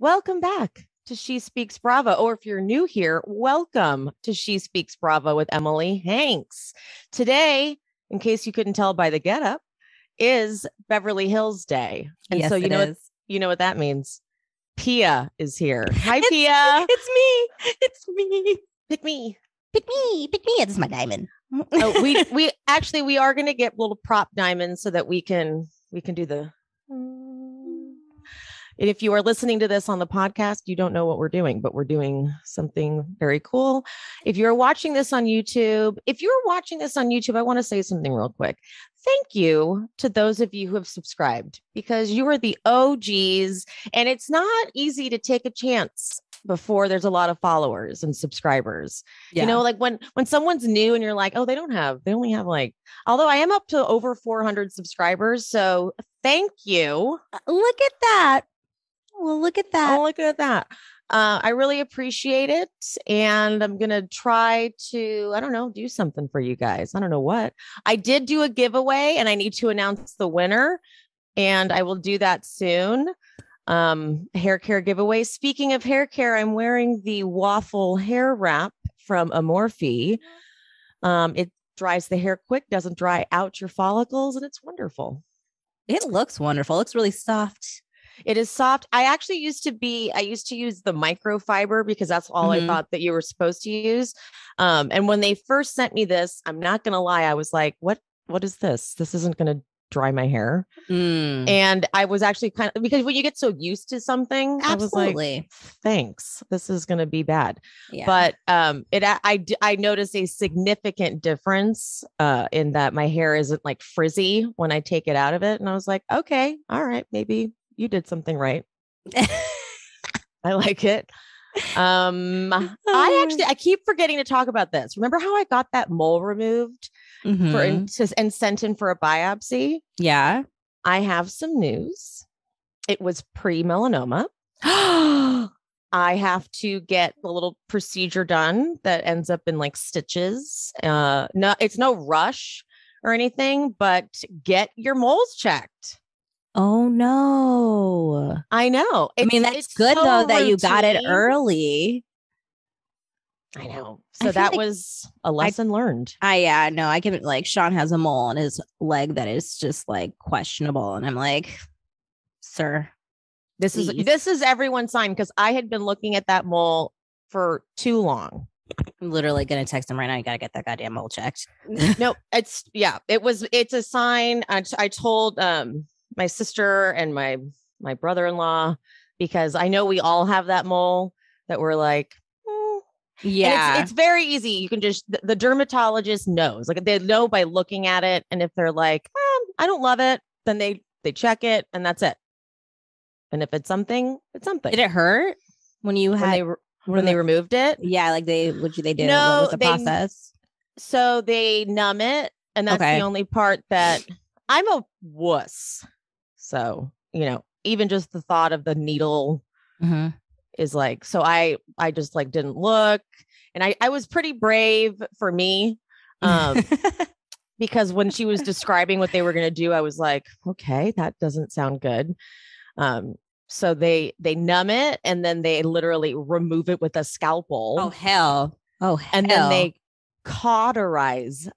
Welcome back to She Speaks Bravo. Or if you're new here, welcome to She Speaks Bravo with Emily Hanks. Today, in case you couldn't tell by the getup, is Beverly Hills Day. And yes, so you know what that means. Pia is here. Hi, Pia. It's me. It's me. Pick me. Pick me. Pick me. This is my diamond. Oh, we are going to get little prop diamonds so that we can do the. And if you are listening to this on the podcast, you don't know what we're doing, but we're doing something very cool. If you're watching this on YouTube, I want to say something real quick. Thank you to those of you who have subscribed because you are the OGs, and it's not easy to take a chance before there's a lot of followers and subscribers. Yeah. You know, like when someone's new and you're like, oh, they only have like, although I am up to over 400 subscribers. So thank you. Look at that. Well, look at that. Oh, look at that. I really appreciate it. And I'm going to try to, do something for you guys. I don't know what. I did do a giveaway and I need to announce the winner. And I will do that soon. Hair care giveaway. Speaking of hair care, I'm wearing the waffle hair wrap from Amorphe. It dries the hair quick, doesn't dry out your follicles, and it's wonderful. It looks wonderful. It looks really soft. It is soft. I used to use the microfiber because that's all I thought that you were supposed to use. And when they first sent me this, I'm not going to lie. I was like, what is this? This isn't going to dry my hair. And I was actually because when you get so used to something, absolutely. I was like, thanks, this is going to be bad. Yeah. But I noticed a significant difference in that my hair isn't like frizzy when I take it out of it. And I was like, okay, all right, maybe you did something right. I like it. I keep forgetting to talk about this. Remember how I got that mole removed and sent in for a biopsy? Yeah. I have some news. It was pre-melanoma. I have to get a little procedure done that ends up in like stitches. No, it's no rush or anything, but get your moles checked. Oh no. I know. It's good so though that you got it early. I know. So that was a lesson learned. I give it like Sean has a mole on his leg that is just like questionable. And I'm like, sir, this is everyone's sign because I had been looking at that mole for too long. I'm literally going to text him right now. You got to get that goddamn mole checked. No, it's a sign. I told my sister and my brother-in-law, because I know we all have that mole that we're like, yeah, it's very easy. You can just, the dermatologist knows, like they know by looking at it. And if they're like, I don't love it, then they check it and that's it. And if it's something, it's something. Did it hurt when you had, when they removed it? Yeah. Like what did they do? No, what was the process? So they numb it. And that's the only part that I'm a wuss. So, even just the thought of the needle is like, so I just like didn't look. And I was pretty brave for me because when she was describing what they were going to do, I was like, okay, that doesn't sound good. So they numb it and then they literally remove it with a scalpel. Oh, hell. And then they cauterize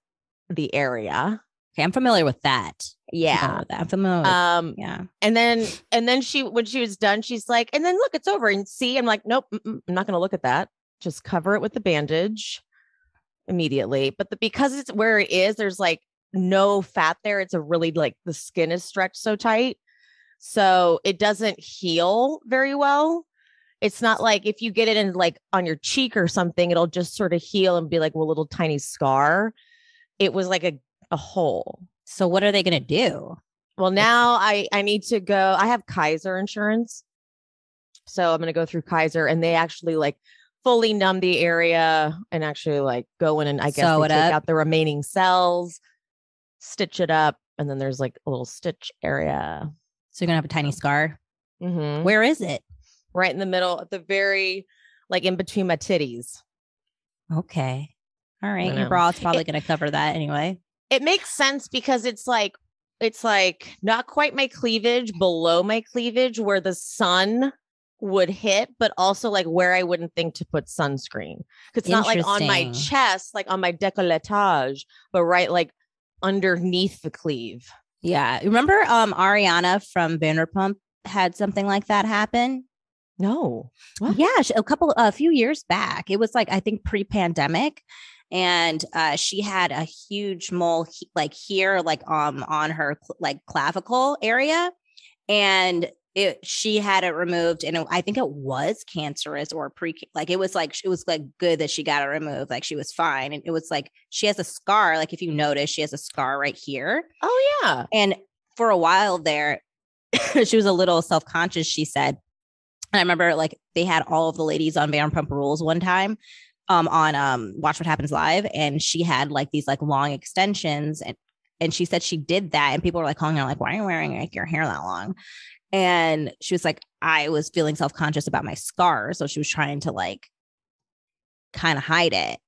the area. Okay, I'm familiar with that. Yeah. I'm familiar with yeah. And then when she was done, she's like, and then look, it's over. And see, I'm like, nope, I'm not going to look at that. Just cover it with the bandage immediately. But because it's where it is, there's like no fat there. It's a really like the skin is stretched so tight. So it doesn't heal very well. It's not like if you get it in like on your cheek or something, it'll just sort of heal and be like a little tiny scar. It was like a hole. So what are they going to do? Well, now I need to go. I have Kaiser insurance. So I'm going to go through Kaiser and they actually like fully numb the area and actually like go in and I guess they take out the remaining cells, stitch it up. And then there's like a little stitch area. So you're going to have a tiny scar. Where is it? Right in the middle, at the very, like in between my titties. Okay. All right. Your bra is probably going to cover that anyway. It makes sense because it's like not quite my cleavage, below my cleavage, where the sun would hit, but also like where I wouldn't think to put sunscreen. It's not like on my chest, like on my décolletage, but right like underneath the cleave. Yeah. Remember Ariana from Vanderpump had something like that happen? No. What? Yeah, a few years back. It was like, I think pre-pandemic. And she had a huge mole like here, like on her like clavicle area. And she had it removed, and I think it was cancerous or it was like good that she got it removed. Like she was fine. And it was like, she has a scar. Like if you notice, she has a scar right here. Oh yeah. And for a while there, she was a little self-conscious, she said. And I remember like they had all of the ladies on Vanderpump Rules one time on Watch What Happens Live. And she had like these like long extensions, and she said she did that. And people were like calling her like, why are you wearing like your hair that long? And she was like, I was feeling self-conscious about my scar. So she was trying to like kind of hide it.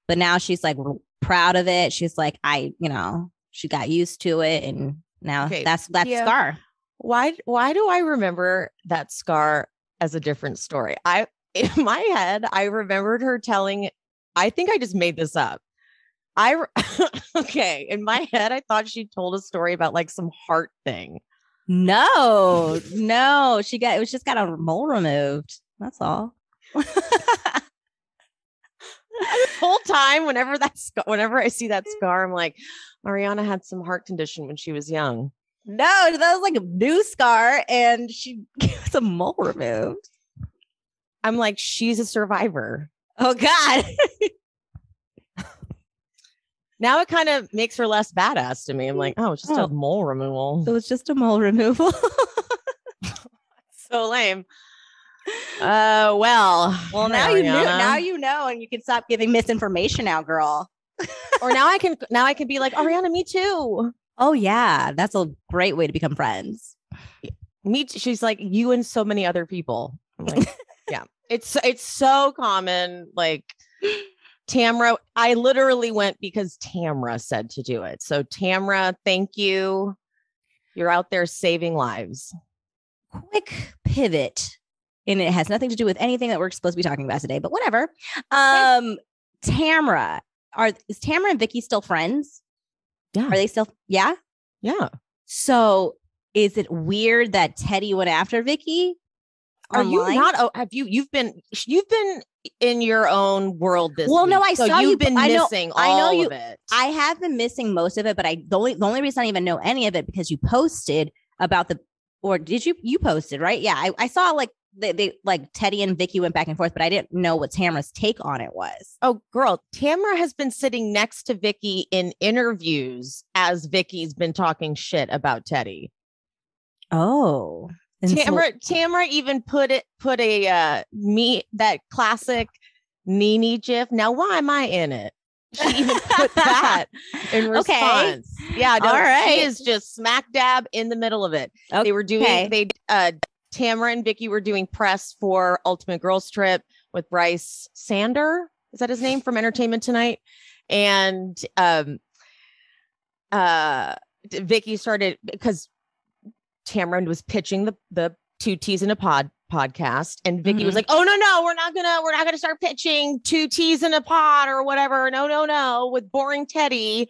But now she's like proud of it. She's like, she got used to it. And now that's scar. Why do I remember that scar as a different story? In my head, I remembered her telling, I think I just made this up. Okay. In my head, I thought she told a story about like some heart thing. No, it was just got a mole removed. That's all. This whole time, whenever I see that scar, I'm like, Mariana had some heart condition when she was young. No, that was like a new scar, and she gets a mole removed. I'm like, she's a survivor. Oh God. Now it kind of makes her less badass to me. I'm like, oh, it's just a mole removal. So it's just a mole removal. So lame. Well, now you know. Now you know, and you can stop giving misinformation out, girl. Or now I can be like, Ariana, me too. Oh yeah, that's a great way to become friends. Me too. She's like, you and so many other people. I'm like, yeah, it's so common. Like Tamra, I literally went because Tamra said to do it. So Tamra, thank you. You're out there saving lives. Quick pivot. And it has nothing to do with anything that we're supposed to be talking about today, but whatever. Tamra, is Tamra and Vicky still friends? Yeah. Are they still? Yeah. Yeah. So is it weird that Teddy went after Vicky? Are you not? Oh, have you've been in your own world this week. No, I saw you've been missing all of it. I have been missing most of it, but the only reason I even know any of it because you posted about or did you posted, right? Yeah. I saw like they like Teddy and Vicky went back and forth, but I didn't know what Tamra's take on it was. Oh, girl, Tamra has been sitting next to Vicky in interviews as Vicky's been talking shit about Teddy. Oh. Tamra even put that classic Nene gif. Now, why am I in it? She even put that in response. Okay. Yeah, no, all right. She is just smack dab in the middle of it. Okay. They were doing Tamra and Vicky were doing press for Ultimate Girls Trip with Bryce Sander. Is that his name from Entertainment Tonight? And Vicky started because Tamra was pitching the Two T's in a podcast, and Vicky was like, "Oh no, we're not gonna start pitching Two T's in a pod or whatever. No, with boring Teddy."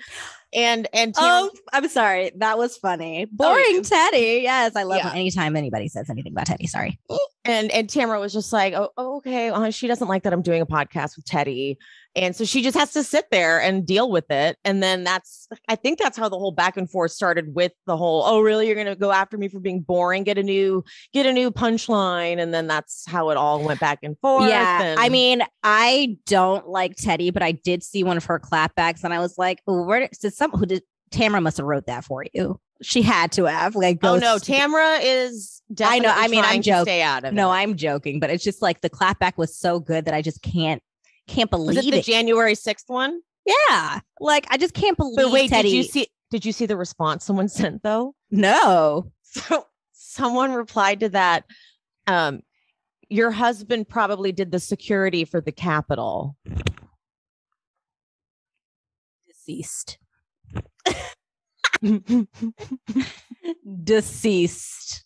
And Tamra, I'm sorry, that was funny. Boring Teddy. Yes, I love anytime anybody says anything about Teddy. Sorry. And Tamra was just like, "Oh, okay." She doesn't like that I'm doing a podcast with Teddy. And so she just has to sit there and deal with it. And then I think that's how the whole back and forth started with the whole, oh, really? You're going to go after me for being boring, get a new punchline. And then that's how it all went back and forth. Yeah. I mean, I don't like Teddy, but I did see one of her clapbacks and I was like, Tamra must have wrote that for you. She had to have Tamra is definitely I'm joking. Stay out of it. No, I'm joking, but it's just like the clapback was so good that I just can't believe it. The January 6th one? Yeah. Like, I just can't believe But wait, Teddy. Did you see the response someone sent though? No. So someone replied to that. Your husband probably did the security for the Capitol. Deceased. Deceased.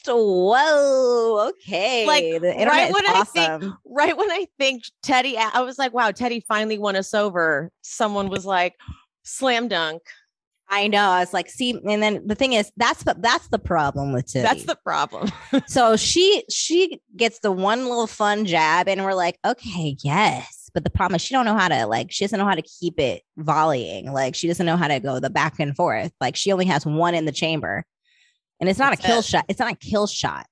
Whoa, okay. Like the internet is awesome. Right when I think Teddy, I was like, wow, Teddy finally won us over. Someone was like, slam dunk. I know. I was like, see, and then the thing is, that's the problem with Teddy. That's the problem. So she gets the one little fun jab, and we're like, okay, yes. But the problem is she doesn't know how to keep it volleying. Like, she doesn't know how to go the back and forth. Like, she only has one in the chamber. And it's not a kill shot. It's not a kill shot.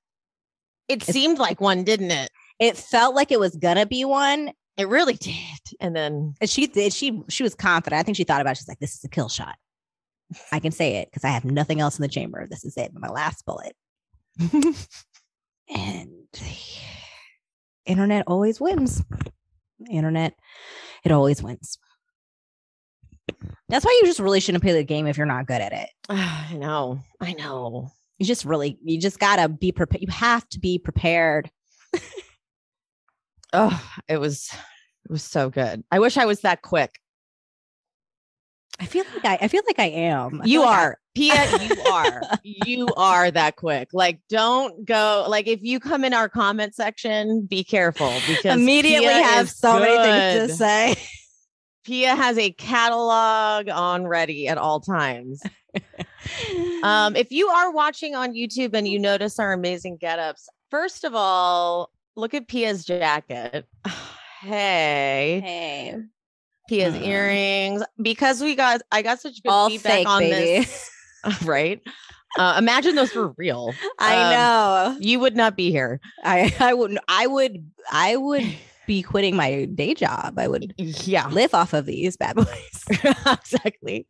It seemed like one, didn't it? It felt like it was gonna be one. It really did. And then she was confident. I think she thought about it. She's like, this is a kill shot. I can say it because I have nothing else in the chamber. This is it. My last bullet. And internet always wins. Internet, it always wins. That's why you just really shouldn't play the game if you're not good at it. I know. You just gotta be prepared. You have to be prepared. Oh, it was so good. I wish I was that quick. I feel like I am. You are. Pia, you are that quick. Like, don't go. Like, if you come in our comment section, be careful because immediately Pia have so many things to say. Pia has a catalog on ready at all times. If you are watching on YouTube and you notice our amazing getups, first of all, look at Pia's jacket. Hey. Pia's earrings, because I got such good all feedback fake, on baby. this. Right. Imagine those were real. I know. You would not be here. I would be quitting my day job. I would live off of these bad boys. Exactly.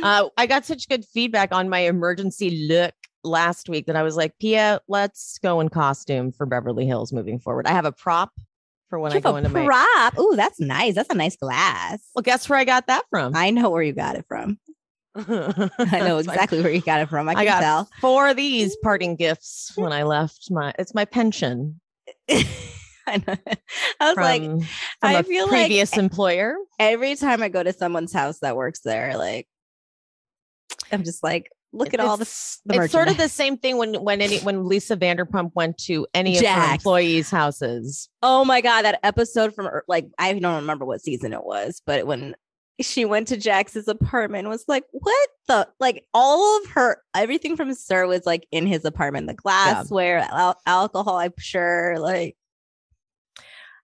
I got such good feedback on my emergency look last week that I was like, Pia, let's go in costume for Beverly Hills moving forward. I have a prop for when I go into my prop. Oh, that's nice. That's a nice glass. Well, guess where I got that from? I know where you got it from. I know exactly where you got it from. I got tell. 4 of these parting gifts when I left it's my pension. I know. I was like, I feel previous like employer. Every time I go to someone's house that works there, like, I'm just like, look at all the it's sort of the same thing when Lisa Vanderpump went to any of her employees' houses. Oh my God, that episode from, like, I don't remember what season it was, but when she went to Jax's apartment, was like, what the, like, all of her, everything from Sir was like in his apartment, the glassware, alcohol, I'm sure, like.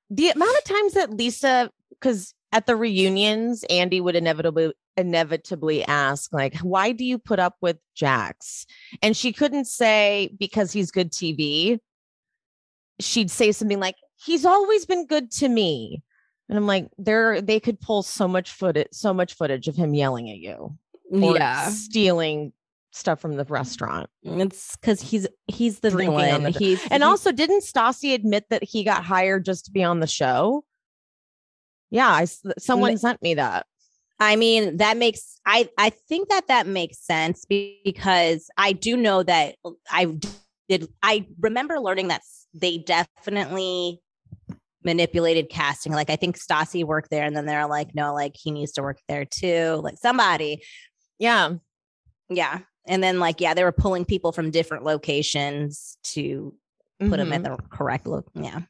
The amount of times that Lisa, because at the reunions, Andy would inevitably ask, like, why do you put up with Jax? And she couldn't say because he's good TV. She'd say something like, he's always been good to me. And I'm like, they could pull so much footage of him yelling at you or stealing stuff from the restaurant. It's because he's the villain. Also, didn't Stassi admit that he got hired just to be on the show? Yeah, someone sent me that. I mean, I think that makes sense because I do know that I remember learning that they definitely manipulated casting. Like, I think Stassi worked there and then they're like, no, like, he needs to work there too. Like, somebody. Yeah. Yeah. And then, like, they were pulling people from different locations to put them at the correct look. Yeah.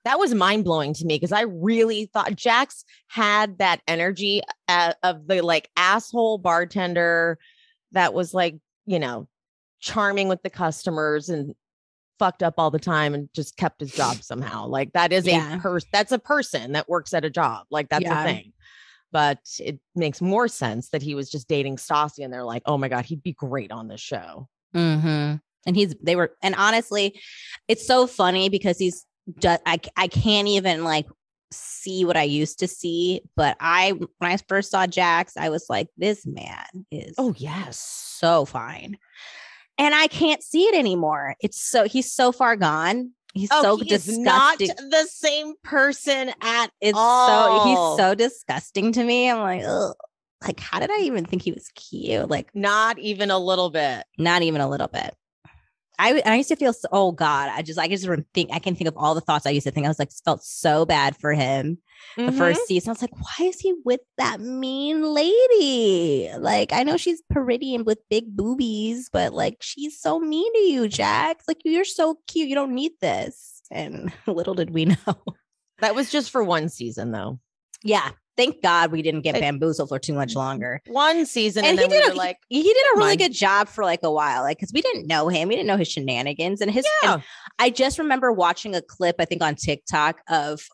That was mind blowing to me because I really thought Jax had that energy of the, like, asshole bartender that was, like, you know, charming with the customers and fucked up all the time and just kept his job somehow. Like, that is that's a person that works at a job. Like, that's a thing. But it makes more sense that he was just dating Stassi and they're like, oh my God, he'd be great on this show. Mm-hmm. And honestly, it's so funny because he's just, I can't even, like, see what I used to see. But when I first saw Jax, I was like, this man is so fine. And I can't see it anymore. He's so far gone. He's so disgusting. Is not the same person at all. He's so disgusting to me. I'm like, ugh. Like, how did I even think he was cute? Like, not even a little bit. Not even a little bit. I used to feel so, oh God, I just think I can think of all the thoughts I used to think. I was like, felt so bad for him. The first season, I was like, why is he with that mean lady? Like, I know she's pretty and with big boobies, but like, she's so mean to you, Jax. Like, you're so cute. You don't need this. And little did we know. That was just for one season, though. Yeah. Thank God we didn't get bamboozled for too much longer. One season, and he then did he did a really good job for like a while, like because we didn't know him, we didn't know his shenanigans and his. Yeah. And I just remember watching a clip, I think on TikTok, of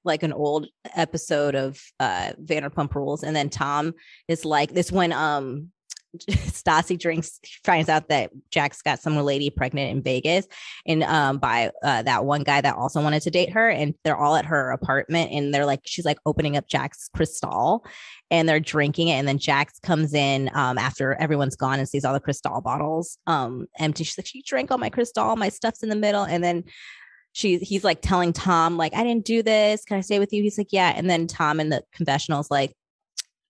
like an old episode of Vanderpump Rules, and then Tom is like this when Stassi finds out that Jax got some lady pregnant in Vegas, and by that one guy that also wanted to date her, and they're all at her apartment, and they're like, she's like opening up Jax's Cristal, and they're drinking it, and then Jax comes in after everyone's gone and sees all the Cristal bottles empty. She's like, she drank all my Cristal, my stuff's in the middle, and then he's like telling Tom like, I didn't do this. Can I stay with you? He's like, yeah. And then Tom in the confessional is like,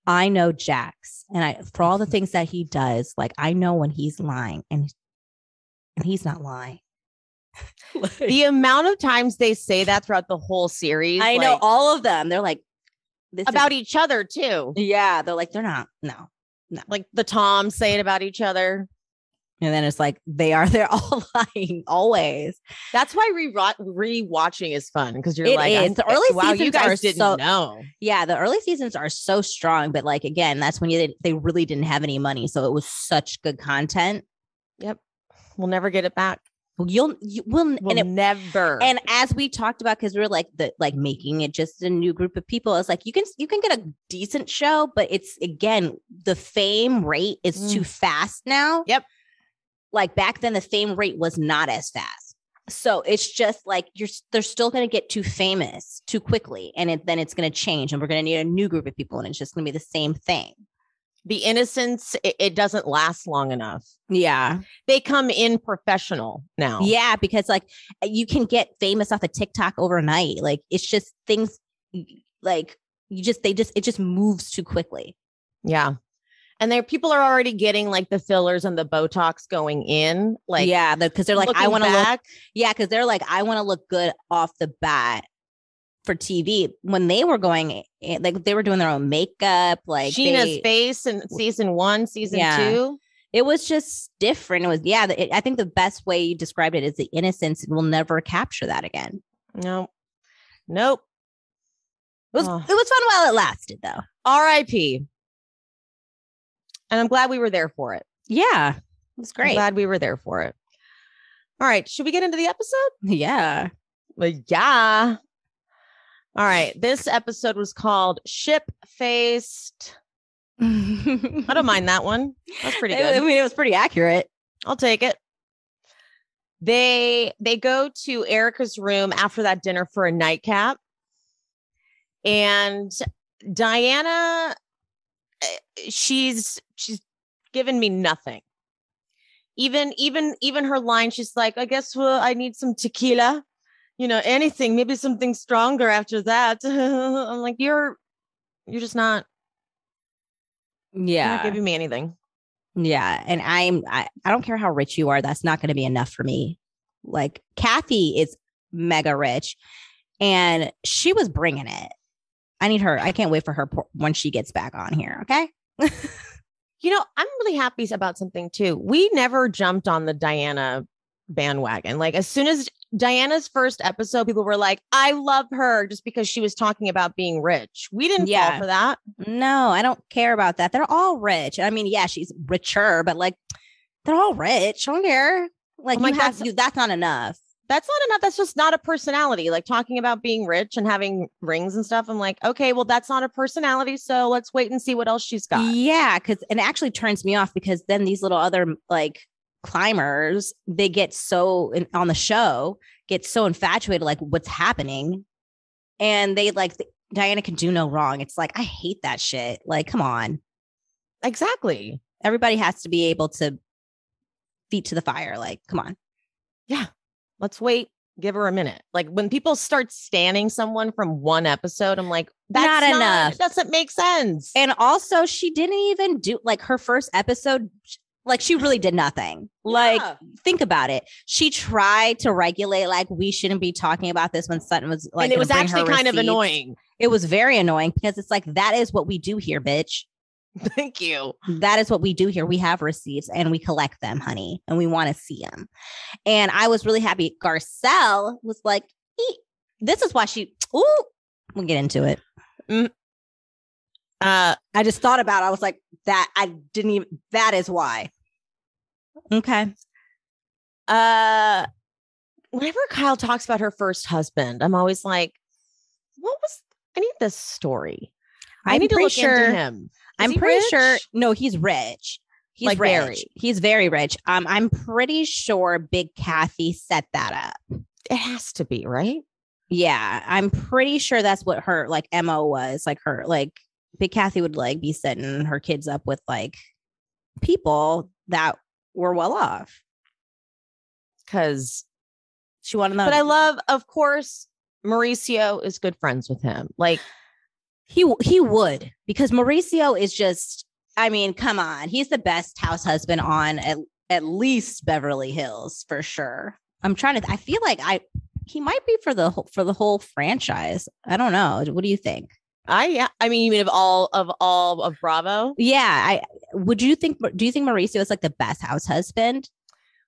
I know Jax, and for all the things that he does, like I know when he's lying, and he's not lying. The amount of times they say that throughout the whole series, I know all of them. They're like about each other too. Yeah, they're like, they're not. No. Like the Toms say it about each other. And then it's like they're all lying always. That's why rewatching is fun, because you're the early seasons you guys didn't know. Yeah, the early seasons are so strong, but like again, that's when they really didn't have any money, so it was such good content. Yep, we'll never get it back. We'll never. And as we talked about, because we were like making it just a new group of people, it's like you can get a decent show, but it's again the fame rate is too fast now. Yep. Like back then, the fame rate was not as fast. So it's just like they're still going to get too famous too quickly. And then it's going to change, and we're going to need a new group of people. And it's just going to be the same thing. The innocence, it doesn't last long enough. Yeah. They come in professional now. Yeah. Because like you can get famous off of TikTok overnight. Like it's just things like it just moves too quickly. Yeah. And people are already getting like the fillers and the Botox going in. Like, yeah, because they're like, I want to look. Yeah, because they're like, I want to look good off the bat for TV. When they were going, like they were doing their own makeup, like Sheena's face in season 1, season 2. It was just different. It was, I think the best way you described it is the innocence. We'll never capture that again. Nope. It was fun while it lasted, though. R.I.P. And I'm glad we were there for it. Yeah, it was great. I'm glad we were there for it. All right. Should we get into the episode? Yeah. Yeah. All right. This episode was called Ship-Faced. I don't mind that one. That's pretty good. I mean, it was pretty accurate. I'll take it. They go to Erica's room after that dinner for a nightcap. And Diana, she's given me nothing. Even her line, she's like, I guess I need some tequila, anything, maybe something stronger after that. I'm like, you're just not. Yeah, you're not giving me anything. Yeah, and I don't care how rich you are, that's not going to be enough for me. Like Kathy is mega rich, and she was bringing it. I need her. I can't wait for her when she gets back on here. Okay. I'm really happy about something too. We never jumped on the Diana bandwagon. Like as soon as Diana's first episode, people were like, I love her just because she was talking about being rich. We didn't fall for that. No, I don't care about that. They're all rich. I mean, yeah, she's richer, but like they're all rich. I don't care. Like that's not enough. That's not enough. That's just not a personality. Like talking about being rich and having rings and stuff. I'm like, okay, well, that's not a personality. So let's wait and see what else she's got. Yeah, because it actually turns me off because then these little other like climbers, they get on the show, get so infatuated, like what's happening. And they like, Diana can do no wrong. It's like, I hate that shit. Like, come on. Exactly. Everybody has to be able to feet to the fire. Like, come on. Yeah. Let's wait. Give her a minute. Like when people start standing someone from one episode, I'm like, that's not enough. It doesn't make sense. And also she didn't even do like her first episode. Like she really did nothing. Like, think about it. She tried to regulate, like, we shouldn't be talking about this when Sutton was like, and it was actually kind of annoying. It was very annoying because it's like, that is what we do here, bitch. Thank you. That is what we do here. We have receipts and we collect them, honey, and we want to see them. And I was really happy. Garcelle was like, this is why we'll get into it. I just thought about it. I was like, that is why. Okay. Whenever Kyle talks about her first husband, I'm always like, I need this story. I need to look into him. I'm pretty sure. No, he's rich. He's like rich. Very. He's very rich. I'm pretty sure Big Kathy set that up. It has to be, right? Yeah. I'm pretty sure that's what her like MO was. Like her, like Big Kathy would like be setting her kids up with like people that were well off. Because she wanted them. But I love, of course, Mauricio is good friends with him. Like he would, because Mauricio is just, I mean, come on. He's the best house husband on at least Beverly Hills for sure. I feel like he might be for the whole franchise. I don't know. What do you think? I mean, you mean of all of Bravo? Yeah. Do you think Mauricio is like the best house husband?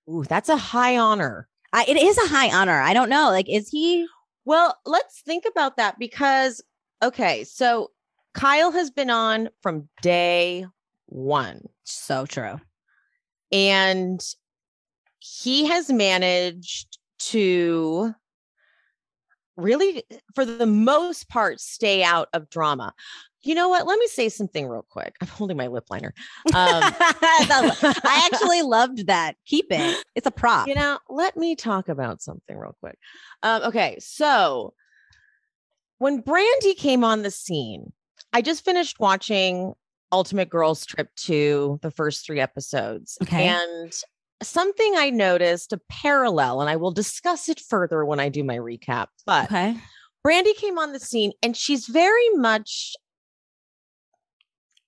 Ooh, that's a high honor. It is a high honor. I don't know. Like, is he? Well, let's think about that because, okay, so Kyle has been on from day one. So true. And he has managed to really, for the most part, stay out of drama. You know what? Let me say something real quick. I'm holding my lip liner. I actually loved that. Keep it. It's a prop. You know, let me talk about something real quick. Okay. So when Brandy came on the scene, I just finished watching Ultimate Girls Trip 2, the first 3 episodes. Okay. And something I noticed, a parallel, and I will discuss it further when I do my recap. But okay. Brandy came on the scene and she's very much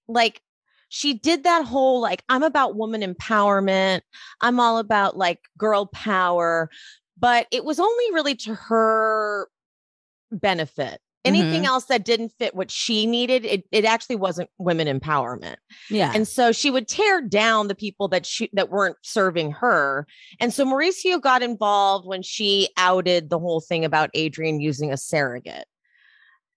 like, she did that whole, like, I'm about woman empowerment. I'm all about like girl power, but it was only really to her benefit. Anything else that didn't fit what she needed, it actually wasn't women empowerment. Yeah. And so she would tear down the people that weren't serving her. And so Mauricio got involved when she outed the whole thing about Adrian using a surrogate.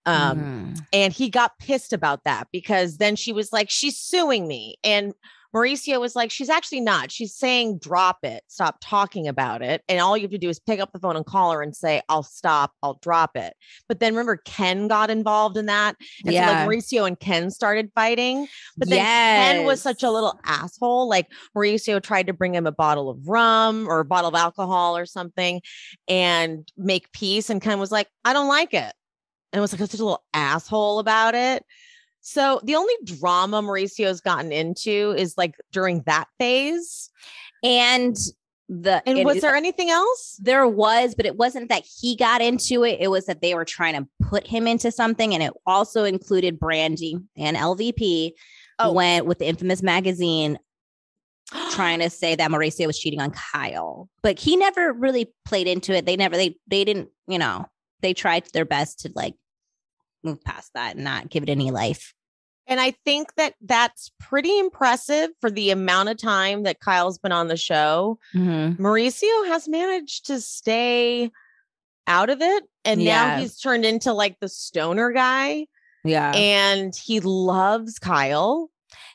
And he got pissed about that because then she was like, she's suing me. And Mauricio was like, she's actually not. She's saying, drop it. Stop talking about it. And all you have to do is pick up the phone and call her and say, I'll stop. I'll drop it. But then remember, Ken got involved in that. And so like Mauricio and Ken started fighting. But then Ken was such a little asshole. Like Mauricio tried to bring him a bottle of rum or a bottle of alcohol or something and make peace. And Ken was like, I don't like it. And it was like such a little asshole about it. So the only drama Mauricio's gotten into is like during that phase. And was there anything else? There was, but it wasn't that he got into it. It was that they were trying to put him into something. And it also included Brandy and LVP went with the infamous magazine trying to say that Mauricio was cheating on Kyle. But he never really played into it. They didn't, you know, they tried their best to like move past that and not give it any life. And I think that that's pretty impressive for the amount of time that Kyle's been on the show. Mauricio has managed to stay out of it. And now he's turned into like the stoner guy. Yeah. And he loves Kyle.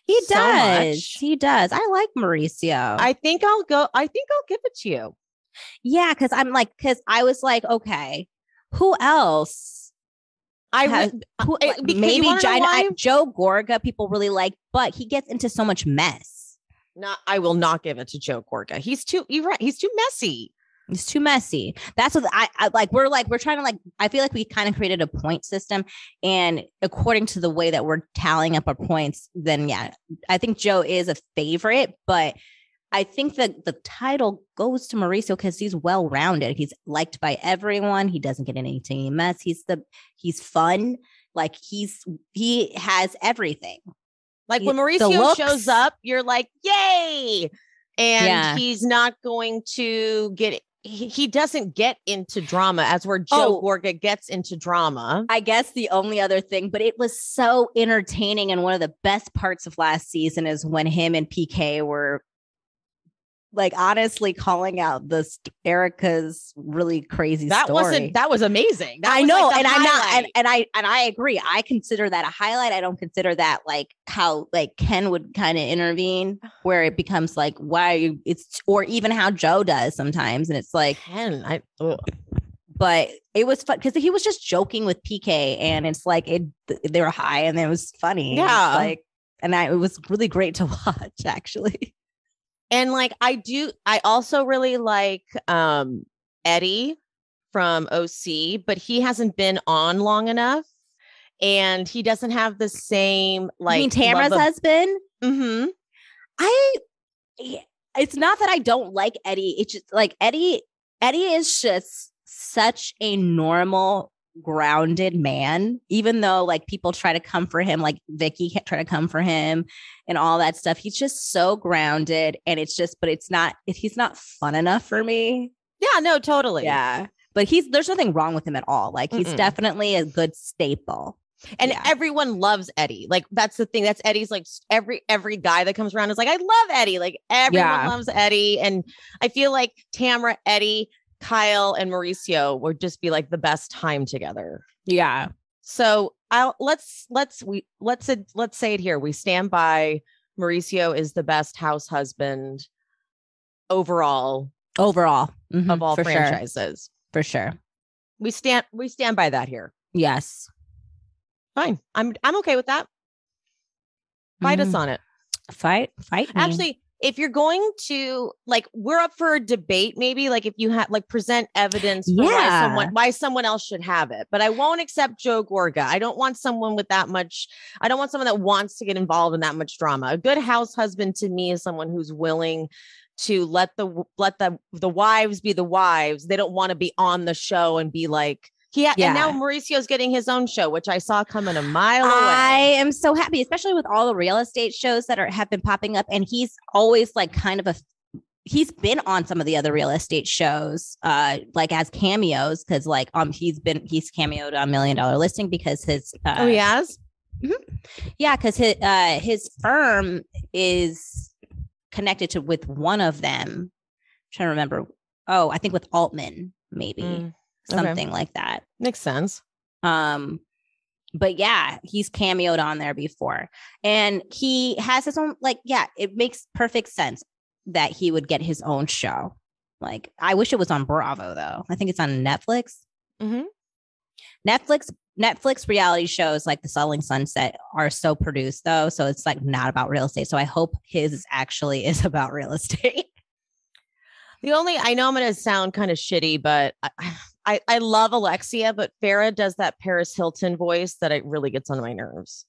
He does. He does. I like Mauricio. I think I'll give it to you. Yeah. Cause I was like, okay, who else? Maybe Joe Gorga people really like, but he gets into so much mess. I will not give it to Joe Gorga. You're right. He's too messy. It's too messy. That's what I like. We're trying to like, I feel like we kind of created a point system, and according to the way that we're tallying up our points, then yeah, I think Joe is a favorite, but I think that the title goes to Mauricio because he's well-rounded. He's liked by everyone. He doesn't get any mess. He's fun. Like he has everything. Like when Mauricio shows up, you're like, yay. And he's not going to get, he doesn't get into drama as where Joe Gorga gets into drama. I guess the only other thing, but it was so entertaining. And one of the best parts of last season is when him and PK were like honestly calling out this Erica's really crazy story. That was amazing. I know. Like, and I'm not, and I agree. I consider that a highlight. I don't consider that like how like Ken would kind of intervene where it becomes like, why are you, or even how Joe does sometimes. And it's like, Ken, but it was fun because he was just joking with PK and it's like, they were high and it was funny. Yeah. Like, and it was really great to watch actually. And like, I also really like Eddie from OC, but he hasn't been on long enough and he doesn't have the same like. You mean Tamara's husband? Mm-hmm. It's not that I don't like Eddie. It's just like Eddie is just such a normal, grounded man, even though like people try to come for him, like Vicky try to come for him and all that stuff. He's just so grounded and it's just, but he's not fun enough for me. Yeah, no, totally. Yeah. But there's nothing wrong with him at all. Like he's definitely a good staple. And everyone loves Eddie. Like that's the thing. That's Eddie's like every guy that comes around is like, I love Eddie. Like everyone loves Eddie. And I feel like Tamara, Eddie, Kyle and Mauricio would just be like the best time together. Yeah. So let's say it here. We stand by Mauricio is the best house husband overall of all franchises. For sure. We stand by that here. Yes. Fine. I'm okay with that. Fight us on it. Fight me. Actually, if you're going to like, we're up for a debate, maybe like if you have like present evidence for why someone else should have it. But I won't accept Joe Gorga. I don't want someone with that much. I don't want someone that wants to get involved in that much drama. A good house husband to me is someone who's willing to let the wives be the wives. They don't want to be on the show and be like, and now Mauricio's getting his own show, which I saw coming a mile away. I am so happy, especially with all the real estate shows that have been popping up. And he's always like he's been on some of the other real estate shows, like as cameos. Cause like, he's cameoed on $1 Million Listing because his, he has? Mm-hmm. Yeah. Cause his firm is connected with one of them. I'm trying to remember. Oh, I think with Altman, maybe. Something like that. Makes sense. But yeah, he's cameoed on there before. And he has his own, like, it makes perfect sense that he would get his own show. Like, I wish it was on Bravo, though. I think it's on Netflix. Mm-hmm. Netflix reality shows like The Selling Sunset are so produced, though. So it's like not about real estate. So I hope his actually is about real estate. I know I'm going to sound kind of shitty, but I love Alexia, but Farrah does that Paris Hilton voice that it really gets on my nerves.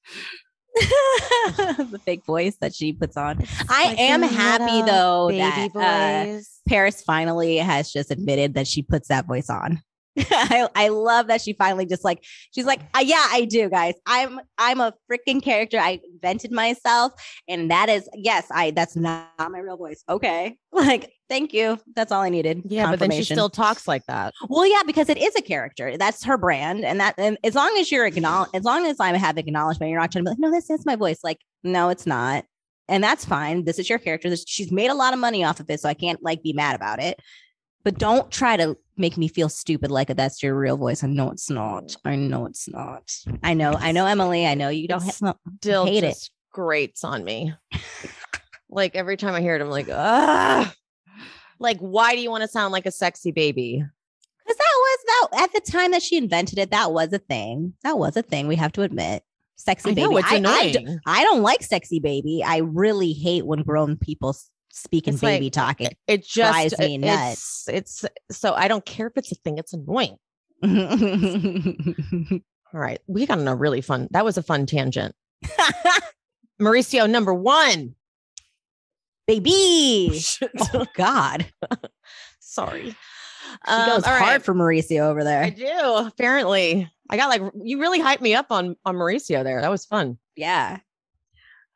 The fake voice that she puts on. I am happy though that Paris finally has just admitted that she puts that voice on. I love that she finally just like, she's like, yeah, I do, guys. I'm a freaking character. I invented myself. And that is, that's not my real voice. Okay. Like, thank you. That's all I needed. Yeah. But then she still talks like that. Well, yeah, because it is a character. That's her brand. And as long as as long as I have acknowledgement, you're not trying to be like, no, this is my voice. Like, no, it's not. And that's fine. This is your character. She's made a lot of money off of it. So I can't like be mad about it. But don't try to make me feel stupid like that's your real voice. I know it's not. I know, Emily. I know you don't still hate it. Grates on me. Like every time I hear it, I'm like, ah. Like, why do you want to sound like a sexy baby? Because that at the time that she invented it, that was a thing. We have to admit. Sexy baby. It's annoying. I don't like sexy baby. I really hate when grown people speaking baby talking. It just drives me nuts. It's so I don't care if it's a thing. It's annoying. All right. We got on a really fun. That was a fun tangent. Mauricio, number 1. Baby. Oh, God. Sorry. She goes hard for Mauricio over there. I do. Apparently. I got you really hyped me up on Mauricio there. That was fun. Yeah.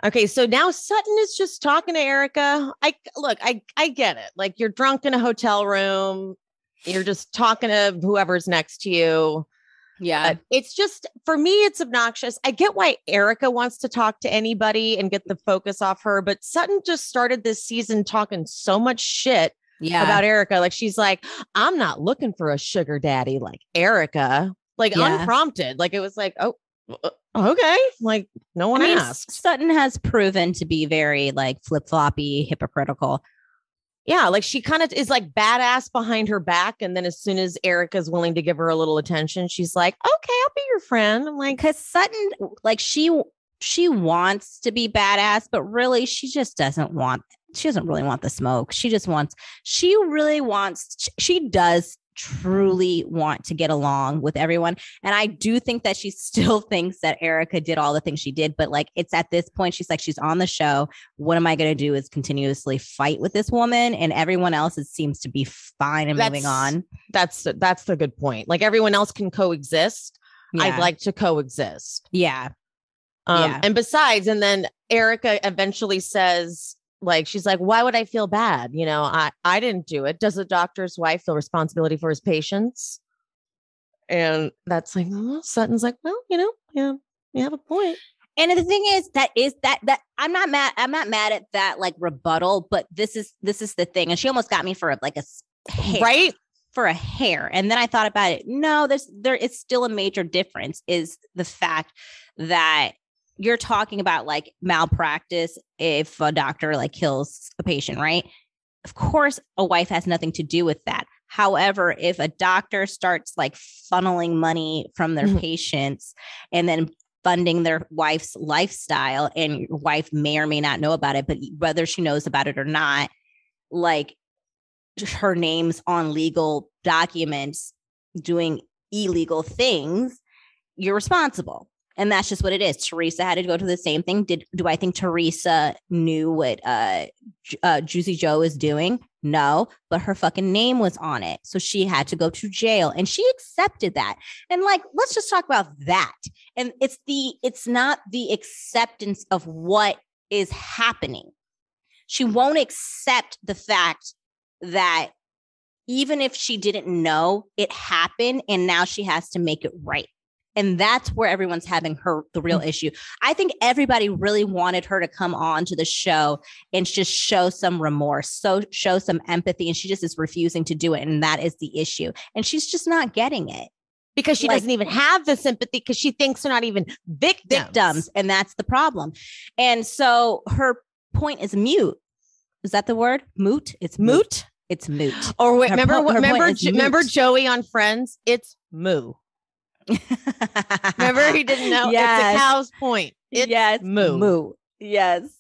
Okay, so now Sutton is just talking to Erica. I get it. Like, you're drunk in a hotel room. You're just talking to whoever's next to you. Yeah. It's just, for me, it's obnoxious. I get why Erica wants to talk to anybody and get the focus off her, but Sutton just started this season talking so much shit about Erica. Like, she's like, I'm not looking for a sugar daddy like Erica, like unprompted. Like, it was like, oh, okay. Like, no one asked. Sutton has proven to be very like flip-floppy, hypocritical. Yeah, like she kind of is like badass behind her back. And then as soon as Erica's willing to give her a little attention, she's like, okay, I'll be your friend. I'm like, because Sutton, like she wants to be badass, but really she just doesn't really want the smoke. She does truly want to get along with everyone. And I do think that she still thinks that Erica did all the things she did, but like, it's at this point, she's like, she's on the show. What am I going to do is continuously fight with this woman, and everyone else seems to be fine and moving on. That's the good point. Like, everyone else can coexist. Yeah. I'd like to coexist. Yeah. And besides, and then Erica eventually says, like, she's like, why would I feel bad? You know, I didn't do it. Does a doctor's wife feel responsibility for his patients? And that's like, Sutton's like, well, you know, yeah, you have a point. And the thing is that I'm not mad at that like rebuttal, but this is the thing. And she almost got me for like a hair, right? For a hair. And then I thought about it. No, there is still a major difference, is the fact that you're talking about like malpractice if a doctor like kills a patient, right? Of course, a wife has nothing to do with that. However, if a doctor starts like funneling money from their patients and then funding their wife's lifestyle, and your wife may or may not know about it, but whether she knows about it or not, like her name's on legal documents doing illegal things, you're responsible. And that's just what it is. Teresa had to go to the same thing. Do I think Teresa knew what Juicy Joe was doing? No, but her fucking name was on it. So she had to go to jail, and she accepted that. And like, let's just talk about that. And it's not the acceptance of what is happening. She won't accept the fact that even if she didn't know, it happened, and now she has to make it right. And that's where everyone's having the real issue. I think everybody really wanted her to come on to the show and just show some remorse, show some empathy. And she just is refusing to do it. And that is the issue. And she's just not getting it. Because she doesn't even have the sympathy, because she thinks they're not even victims. And that's the problem. And so her point is mute. Is that the word? Moot? It's moot. It's moot. Or wait, remember Joey on Friends? It's moo. Remember, he didn't know. Yes. It's a cow's point. It's moo. Yes.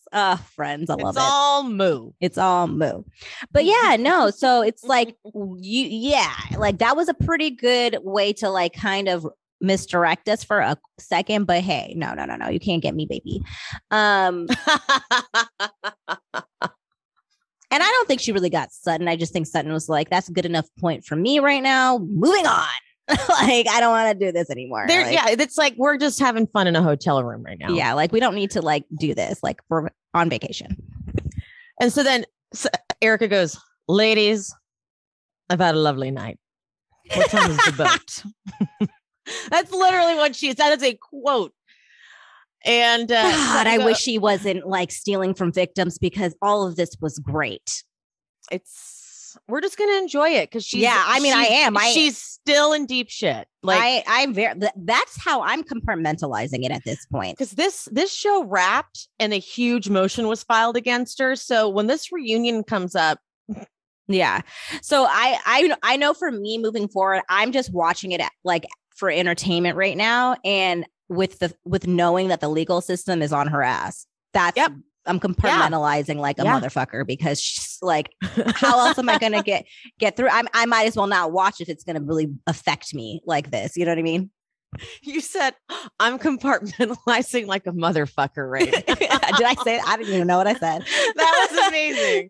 Friends, I love it. It's all moo. It's all moo. But yeah, no. So it's like, like that was a pretty good way to like kind of misdirect us for a second. But hey, no. You can't get me, baby. And I don't think she really got Sutton. I just think Sutton was like, that's a good enough point for me right now. Moving on. Like, I don't want to do this anymore. It's like, we're just having fun in a hotel room right now. Yeah. Like, we don't need to like do this. Like, we're on vacation. And so then Erica goes, ladies, I've had a lovely night. What time is the boat? That's literally what she said. That is a quote. And God, I wish she wasn't like stealing from victims, because all of this was great. We're just gonna enjoy it because she's. Yeah, I mean, I am. She's still in deep shit. Like, I'm very. That's how I'm compartmentalizing it at this point. Because this show wrapped and a huge motion was filed against her. So when this reunion comes up, yeah. So I know for me moving forward, I'm just watching it like for entertainment right now, and with knowing that the legal system is on her ass. That's. Yep. I'm compartmentalizing like a motherfucker, because she's like, how else am I going to get through? I might as well not watch if it's going to really affect me like this. You know what I mean? You said I'm compartmentalizing like a motherfucker, right? Did I say it? I didn't even know what I said. That was amazing.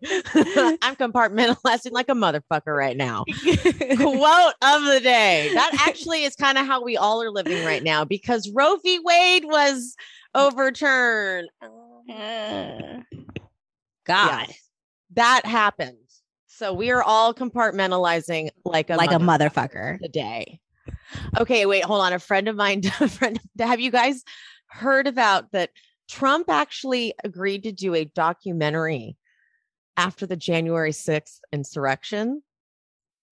I'm compartmentalizing like a motherfucker right now. Quote of the day. That actually is kind of how we all are living right now, because Roe v. Wade was overturned. God. Yes, that happened. So we are all compartmentalizing like a motherfucker today. Okay, wait, hold on. A friend of mine, have you guys heard about that? Trump actually agreed to do a documentary after the January 6th insurrection.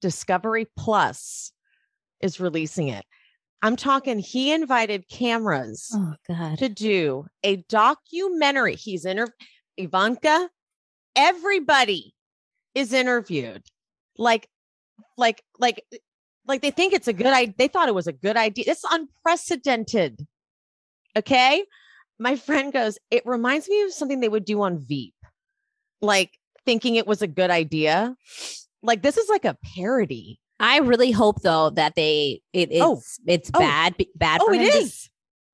Discovery Plus is releasing it. I'm talking, he invited cameras to do a documentary. He's Ivanka, everybody is interviewed. Like they think it's a good idea. They thought it was a good idea. It's unprecedented. Okay. My friend goes, it reminds me of something they would do on Veep. Like thinking it was a good idea. Like this is like a parody. I really hope though that it's bad for him. It is.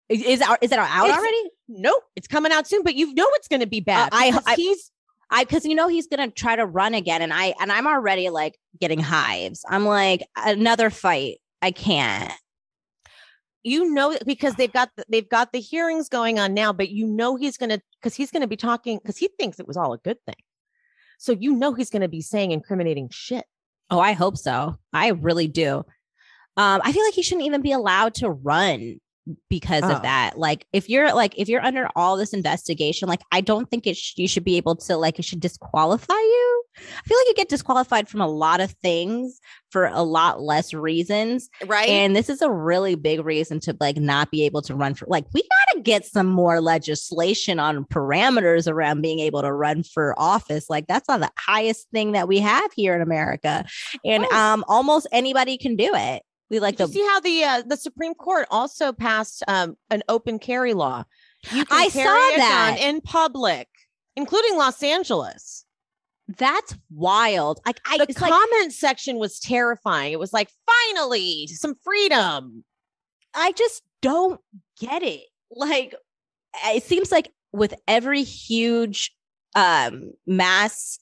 Is it out already? Nope. It's coming out soon, but you know it's going to be bad. Because you know he's gonna try to run again, and I'm already like getting hives. I'm like, another fight. I can't. You know, because they've got the hearings going on now, but you know he's gonna be talking because he thinks it was all a good thing. So you know he's gonna be saying incriminating shit. Oh, I hope so. I really do. I feel like he shouldn't even be allowed to run because of that. Like if you're under all this investigation, like I don't think you should be able to, like, it should disqualify you. I feel like you get disqualified from a lot of things for a lot less reasons. Right. And this is a really big reason to like not be able to run for, like, we got to get some more legislation on parameters around being able to run for office. Like that's not the highest thing that we have here in America. And almost anybody can do it. We like to see how the Supreme Court also passed an open carry law. You can I carry saw a that gun in public, including Los Angeles. That's wild. Like the comment section was terrifying. It was like, finally, some freedom. I just don't get it. Like, it seems like with every huge mass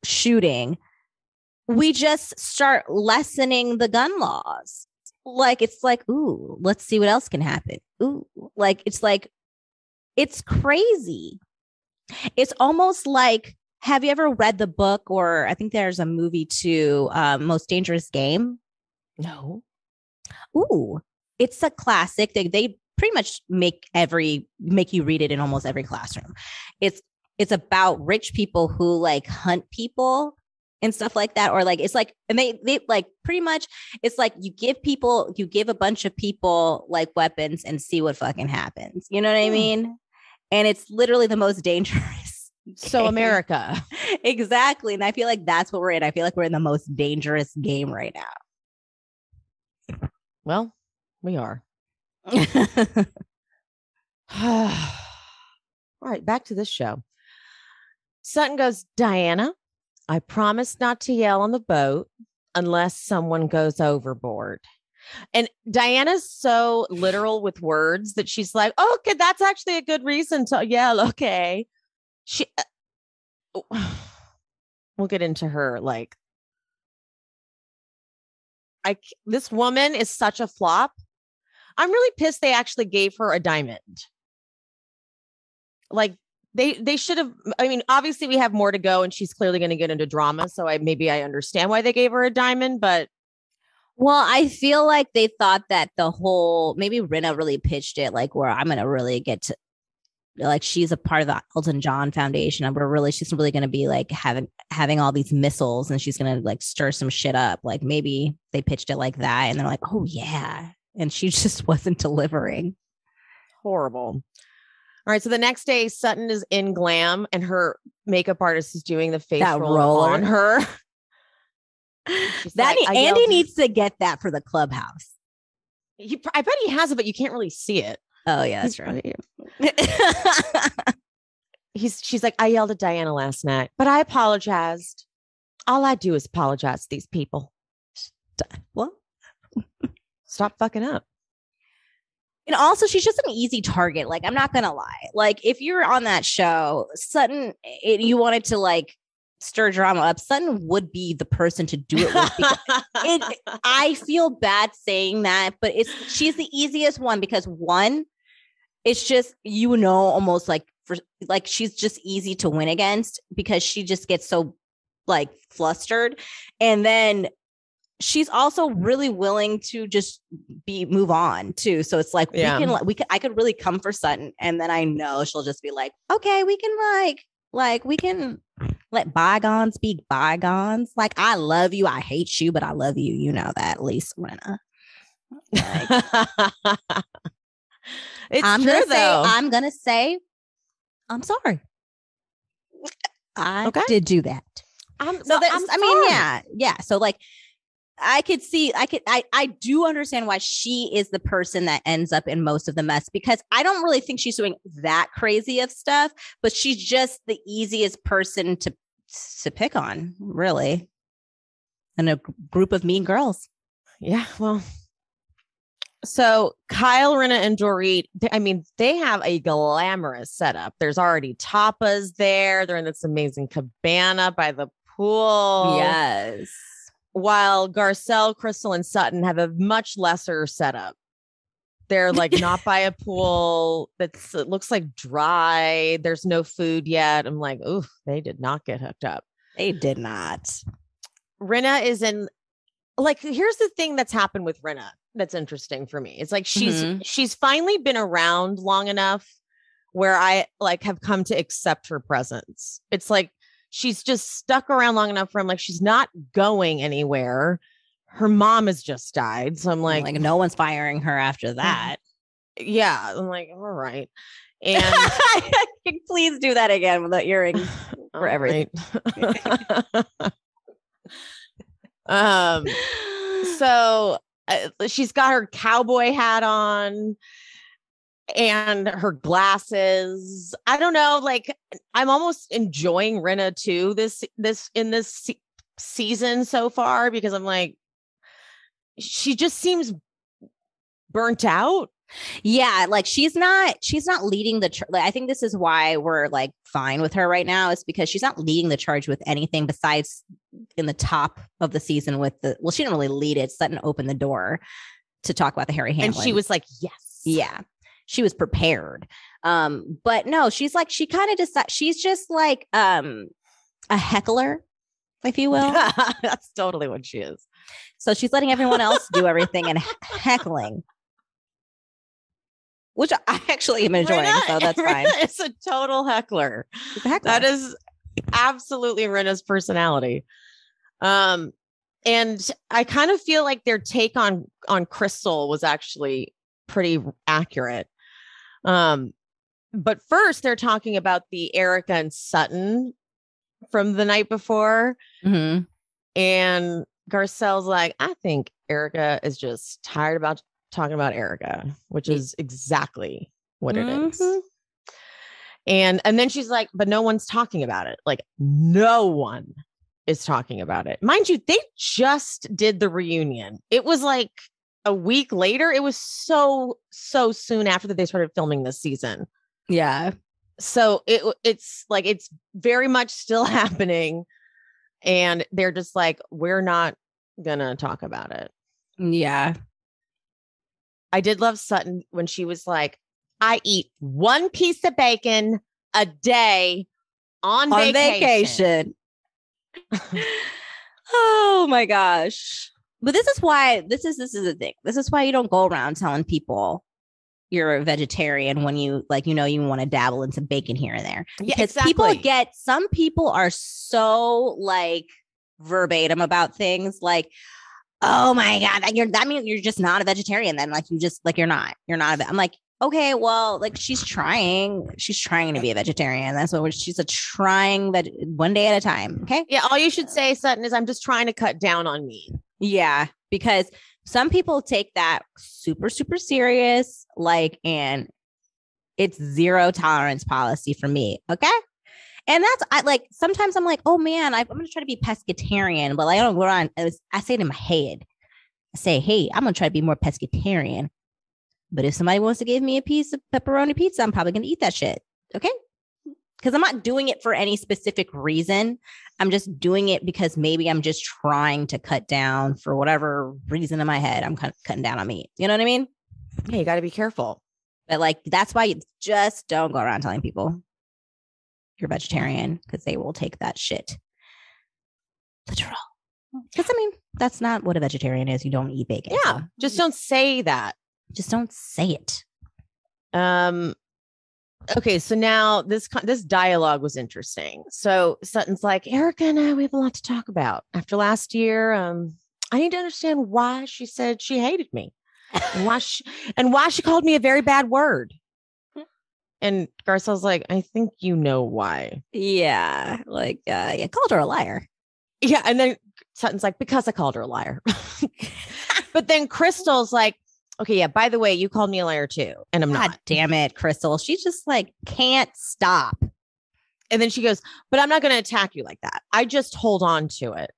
shooting, we just start lessening the gun laws. Like, it's like, ooh, let's see what else can happen. Ooh, it's crazy. It's almost like, have you ever read the book, or I think there's a movie too, Most Dangerous Game? No. Ooh, it's a classic. They pretty much make you read it in almost every classroom. It's about rich people who like hunt people and stuff like that. Or like, it's like, and they like pretty much, it's like you give a bunch of people like weapons and see what fucking happens. You know what I mean? And it's literally the most dangerous. So America. Exactly. And I feel like that's what we're in. I feel like we're in the most dangerous game right now. Well, we are. All right, back to this show. Sutton goes, Diana, I promise not to yell on the boat unless someone goes overboard. And Diana's so literal with words that she's like, oh, okay, that's actually a good reason to yell. Okay. We'll get into her. Like, this woman is such a flop. I'm really pissed they actually gave her a diamond. Like, they should have. I mean, obviously we have more to go and she's clearly going to get into drama. So I understand why they gave her a diamond, but. Well, I feel like they thought that maybe Rinna really pitched it like, where I'm going to really get to, like, she's a part of the Elton John Foundation, and she's really going to be like having all these missiles, and she's going to like stir some shit up. Like maybe they pitched it like that, and they're like, oh yeah. And she just wasn't delivering. Horrible. All right. So the next day, Sutton is in glam and her makeup artist is doing the face roll on her. Andy needs to get that for the clubhouse. I bet he has it, but you can't really see it. Oh yeah, that's right. She's like, I yelled at Diana last night, but I apologized. All I do is apologize to these people. What? Stop fucking up. And also, she's just an easy target. Like, I'm not going to lie. Like, if you're on that show, Sutton, you wanted to like stir drama up, Sutton would be the person to do it with. I feel bad saying that, but she's the easiest one because one, it's just, almost like for like, she's just easy to win against because she just gets so like flustered. And then she's also really willing to just move on too. So it's like, I could really come for Sutton. And then I know she'll just be like, okay, we can we can let bygones be bygones. Like, I love you. I hate you, but I love you. You know that, at least, Rinna. Like, I'm going to say, I'm sorry. I did do that. Yeah. So like, I do understand why she is the person that ends up in most of the mess, because I don't really think she's doing that crazy of stuff, but she's just the easiest person to pick on, really, in a group of mean girls. Yeah. Well, so Kyle, Rinna, and Dorit, they have a glamorous setup. There's already tapas there. They're in this amazing cabana by the pool. Yes. While Garcelle, Crystal, and Sutton have a much lesser setup. They're like not by a pool. It looks like dry. There's no food yet. I'm like, ooh, they did not get hooked up. They did not. Rinna is in, like, here's the thing that's happened with Rinna that's interesting for me. It's like she's finally been around long enough where I like have come to accept her presence. It's like she's just stuck around long enough where I'm like, she's not going anywhere. Her mom has just died. So I'm like no one's firing her after that. Yeah. I'm like, all right. And please do that again with the earrings for everything. So she's got her cowboy hat on and her glasses. I don't know. Like, I'm almost enjoying Rinna too, this season so far, because I'm like, she just seems burnt out. Yeah, like she's not leading the like, I think this is why we're like fine with her right now, is because she's not leading the charge with anything besides in the top of the season with she didn't really lead it. Sutton opened the door to talk about the Harry Hamlin. And she was like, yes. Yeah. She was prepared. But no, she's like, she kind of just, she's just like a heckler, if you will. That's totally what she is. So she's letting everyone else do everything and heckling, which I actually am enjoying. Rinna, so that's fine. It's a total heckler. That is absolutely Rinna's personality. And I kind of feel like their take on Crystal was actually pretty accurate. But first they're talking about the Erika and Sutton from the night before. Mm-hmm. And Garcelle's like, I think Erika is just tired about talking about Erika, which is exactly what it is. And then she's like, but no one's talking about it. Like, no one is talking about it. Mind you, they just did the reunion. It was like a week later. It was so soon after that they started filming this season. Yeah. So it's like, it's very much still happening. And they're just like, we're not gonna talk about it. Yeah. I did love Sutton when she was like, I eat one piece of bacon a day on vacation. Oh my gosh. But this is why this is the thing. This is why you don't go around telling people you're a vegetarian when you like, you want to dabble in some bacon here and there. Because some people are so like verbatim about things like, oh my God, that means you're just not a vegetarian. Then like, you just like, you're not, I'm like, okay, well, like she's trying to be a vegetarian. That's what she's trying that one day at a time. Okay. Yeah. All you should say, Sutton, is I'm just trying to cut down on meat. Yeah. Because some people take that super, super serious, like, and it's zero tolerance policy for me. Okay. And sometimes I'm like, oh man, I'm going to try to be pescatarian, but like, I don't go on. I say it in my head. I say, hey, I'm going to try to be more pescatarian. But if somebody wants to give me a piece of pepperoni pizza, I'm probably going to eat that shit. Okay. Because I'm not doing it for any specific reason. I'm just doing it because maybe I'm just trying to cut down for whatever reason in my head. I'm kind of cutting down on meat. You know what I mean? Yeah, you got to be careful. But like, that's why you just don't go around telling people you're vegetarian because they will take that shit literal. Because I mean, that's not what a vegetarian is. You don't eat bacon. Yeah, so. Just don't say that. Just don't say it. Okay, so now this dialogue was interesting. So Sutton's like, Erica and I, we have a lot to talk about. After last year, I need to understand why she said she hated me and why she called me a very bad word. And Garcelle's like, I think you know why. Yeah, like, I called her a liar. Yeah, and then Sutton's like, because I called her a liar. But then Crystal's like, okay, yeah, by the way, you called me a liar too. And I'm not. Damn it, Crystal. She just like can't stop. And then she goes, but I'm not going to attack you like that. I just hold on to it.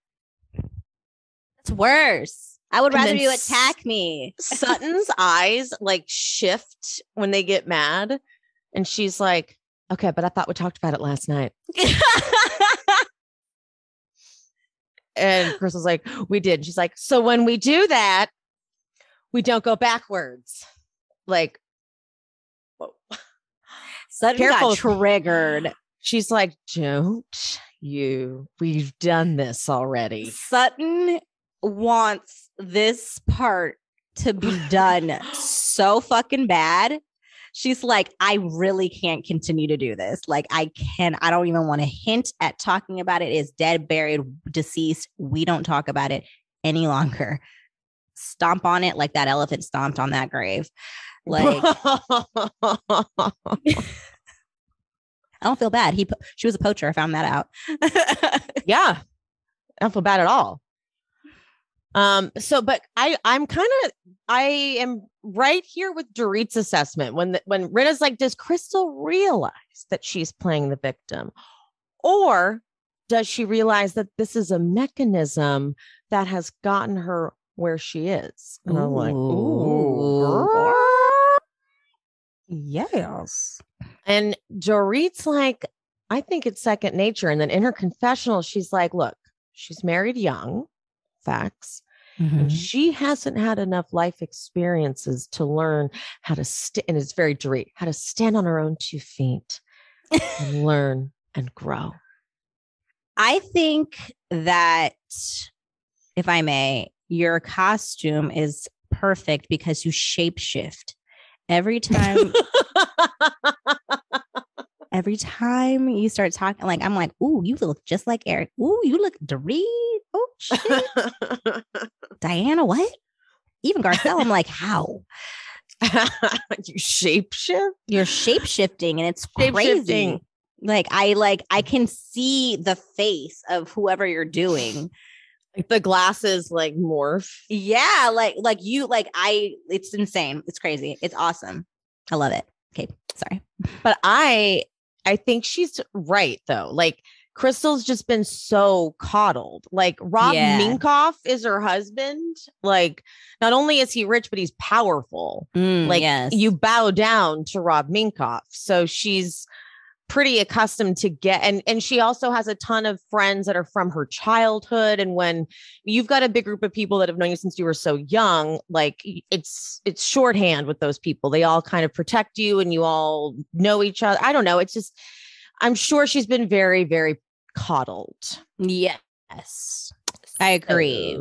It's worse. I would rather you attack me. Sutton's eyes like shift when they get mad. And she's like, okay, but I thought we talked about it last night. And Crystal's like, we did. She's like, so when we do that, we don't go backwards. Like, whoa. Sutton got triggered. She's like, don't you? We've done this already. Sutton wants this part to be done so fucking bad. She's like, I really can't continue to do this. Like, I don't even want to hint at talking about it. It's dead, buried, deceased. We don't talk about it any longer. Stomp on it like that elephant stomped on that grave. Like, I don't feel bad. She was a poacher. I found that out. Yeah. I don't feel bad at all. But I am right here with Dorit's assessment when Rinna's like, does Crystal realize that she's playing the victim, or does she realize that this is a mechanism that has gotten her where she is? And I'm like, ooh, yes. And Dorit's like, I think it's second nature. And then in her confessional, she's like, look, she's married young. Facts. Mm-hmm. And she hasn't had enough life experiences to learn how to and it's very Dorit, how to stand on her own 2 feet and learn and grow. I think that, if I may, your costume is perfect because you shapeshift every time. Every time you start talking, like, I'm like, ooh, you look just like Eric. Ooh, you look Dorit. Oh, shit. Diana, what? Even Garcelle, I'm like, how? You shapeshift? You're shapeshifting, and it's crazy. Like, I can see the face of whoever you're doing. Like the glasses like morph. Yeah, it's insane. It's crazy. It's awesome. I love it. Okay, sorry. But I think she's right though. Like, Crystal's just been so coddled. Like, Rob Minkoff is her husband. Like, not only is he rich, but he's powerful. You bow down to Rob Minkoff. So she's pretty accustomed to and she also has a ton of friends that are from her childhood. And when you've got a big group of people that have known you since you were so young, like, it's shorthand with those people. They all kind of protect you and you all know each other. I don't know. It's just, I'm sure she's been very, very coddled. Yes, I agree.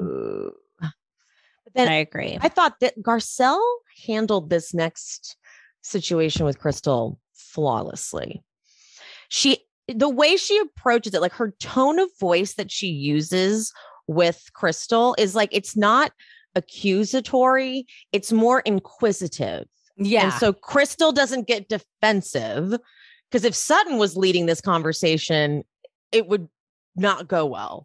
But then I agree. I thought that Garcelle handled this next situation with Crystal flawlessly. The way she approaches it, like her tone of voice that she uses with Crystal is like, it's not accusatory. It's more inquisitive. Yeah. And so Crystal doesn't get defensive, because if Sutton was leading this conversation, it would not go well.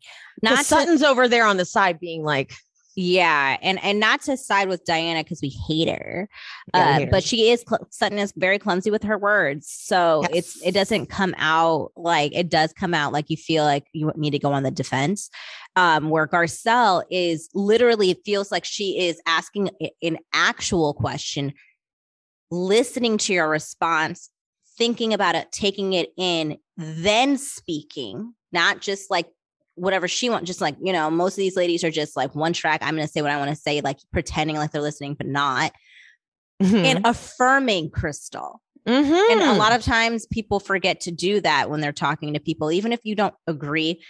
Sutton's over there on the side being like, yeah, and not to side with Diana because we hate her, but Sutton is very clumsy with her words, so it doesn't come out like it does come out like you feel like you need to go on the defense. Where Garcelle is literally, it feels like she is asking an actual question, listening to your response, thinking about it, taking it in, then speaking, not just like whatever she wants, just like, most of these ladies are just like one track. I'm going to say what I want to say, like pretending like they're listening, but not. Mm-hmm. And affirming Crystal. And a lot of times people forget to do that when they're talking to people, even if you don't agree.